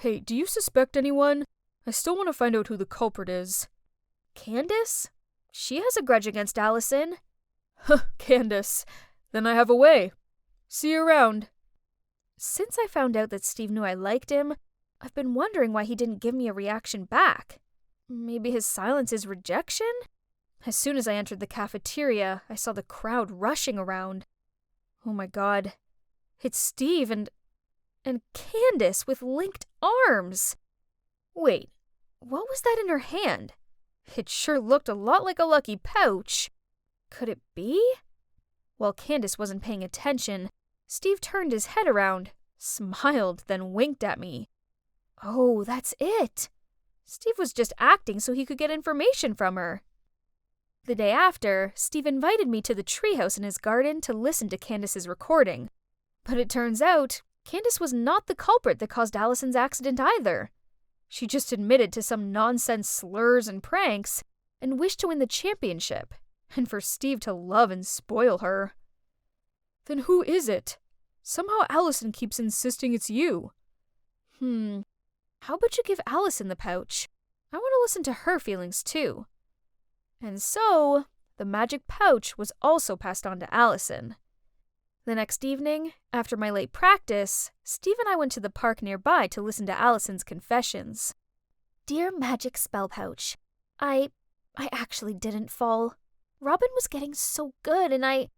Hey, do you suspect anyone? I still want to find out who the culprit is. Candace? She has a grudge against Allison. Candace. Then I have a way. See you around. Since I found out that Steve knew I liked him, I've been wondering why he didn't give me a reaction back. Maybe his silence is rejection? As soon as I entered the cafeteria, I saw the crowd rushing around. Oh my god. It's Steve and Candace with linked arms. Wait, what was that in her hand? It sure looked a lot like a lucky pouch. Could it be? While Candace wasn't paying attention, Steve turned his head around, smiled, then winked at me. Oh, that's it. Steve was just acting so he could get information from her. The day after, Steve invited me to the treehouse in his garden to listen to Candace's recording. But it turns out, Candace was not the culprit that caused Allison's accident either. She just admitted to some nonsense slurs and pranks and wished to win the championship, and for Steve to love and spoil her. Then who is it? Somehow Allison keeps insisting it's you. How about you give Allison the pouch? I want to listen to her feelings too. And so, the magic pouch was also passed on to Allison. The next evening, after my late practice, Steve and I went to the park nearby to listen to Allison's confessions. Dear magic spell pouch, I actually didn't fall. Robin was getting so good and I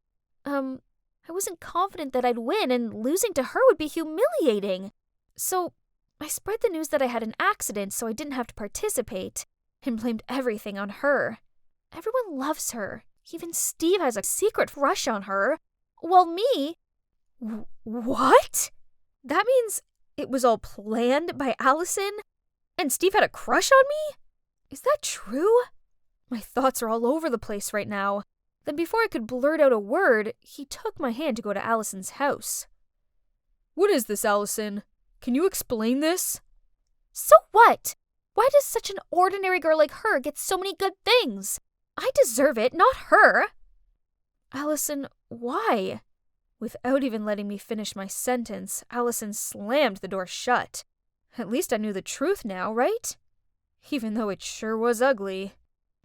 wasn't confident that I'd win and losing to her would be humiliating. So, I spread the news that I had an accident so I didn't have to participate and blamed everything on her. Everyone loves her. Even Steve has a secret crush on her. Well, me... What? That means it was all planned by Allison? And Steve had a crush on me? Is that true? My thoughts are all over the place right now. Then before I could blurt out a word, he took my hand to go to Allison's house. What is this, Allison? Can you explain this? So what? Why does such an ordinary girl like her get so many good things? I deserve it, not her. Allison, why? Without even letting me finish my sentence, Allison slammed the door shut. At least I knew the truth now, right? Even though it sure was ugly.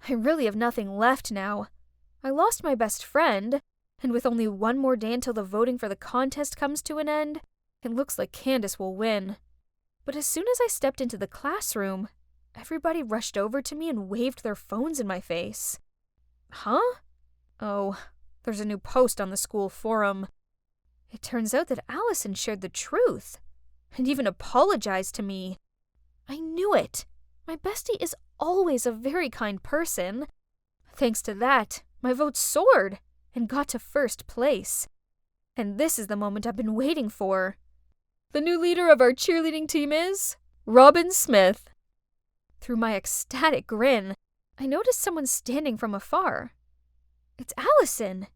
I really have nothing left now. I lost my best friend, and with only one more day until the voting for the contest comes to an end, It looks like Candace will win. But as soon as I stepped into the classroom, everybody rushed over to me and waved their phones in my face. Huh? Oh, there's a new post on the school forum. It turns out that Allison shared the truth and even apologized to me. I knew it. My bestie is always a very kind person. Thanks to that, my vote soared and got to first place. And this is the moment I've been waiting for. The new leader of our cheerleading team is Robin Smith. Through my ecstatic grin, I noticed someone standing from afar. It's Allison.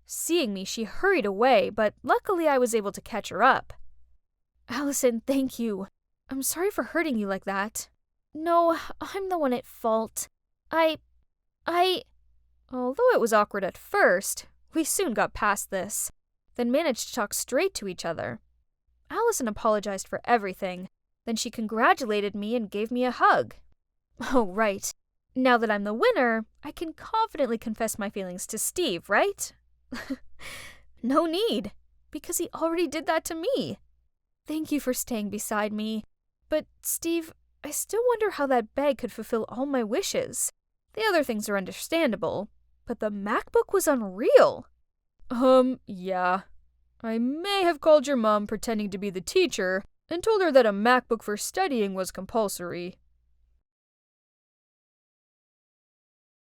Seeing me, she hurried away, but luckily I was able to catch her up. Allison, thank you. I'm sorry for hurting you like that. No, I'm the one at fault. Although it was awkward at first, we soon got past this, then managed to talk straight to each other. Allison apologized for everything. Then she congratulated me and gave me a hug. Oh, right. Now that I'm the winner, I can confidently confess my feelings to Steve, right? No need, because he already did that to me. Thank you for staying beside me. But, Steve, I still wonder how that bag could fulfill all my wishes. The other things are understandable, but the MacBook was unreal. Yeah. I may have called your mom pretending to be the teacher and told her that a MacBook for studying was compulsory.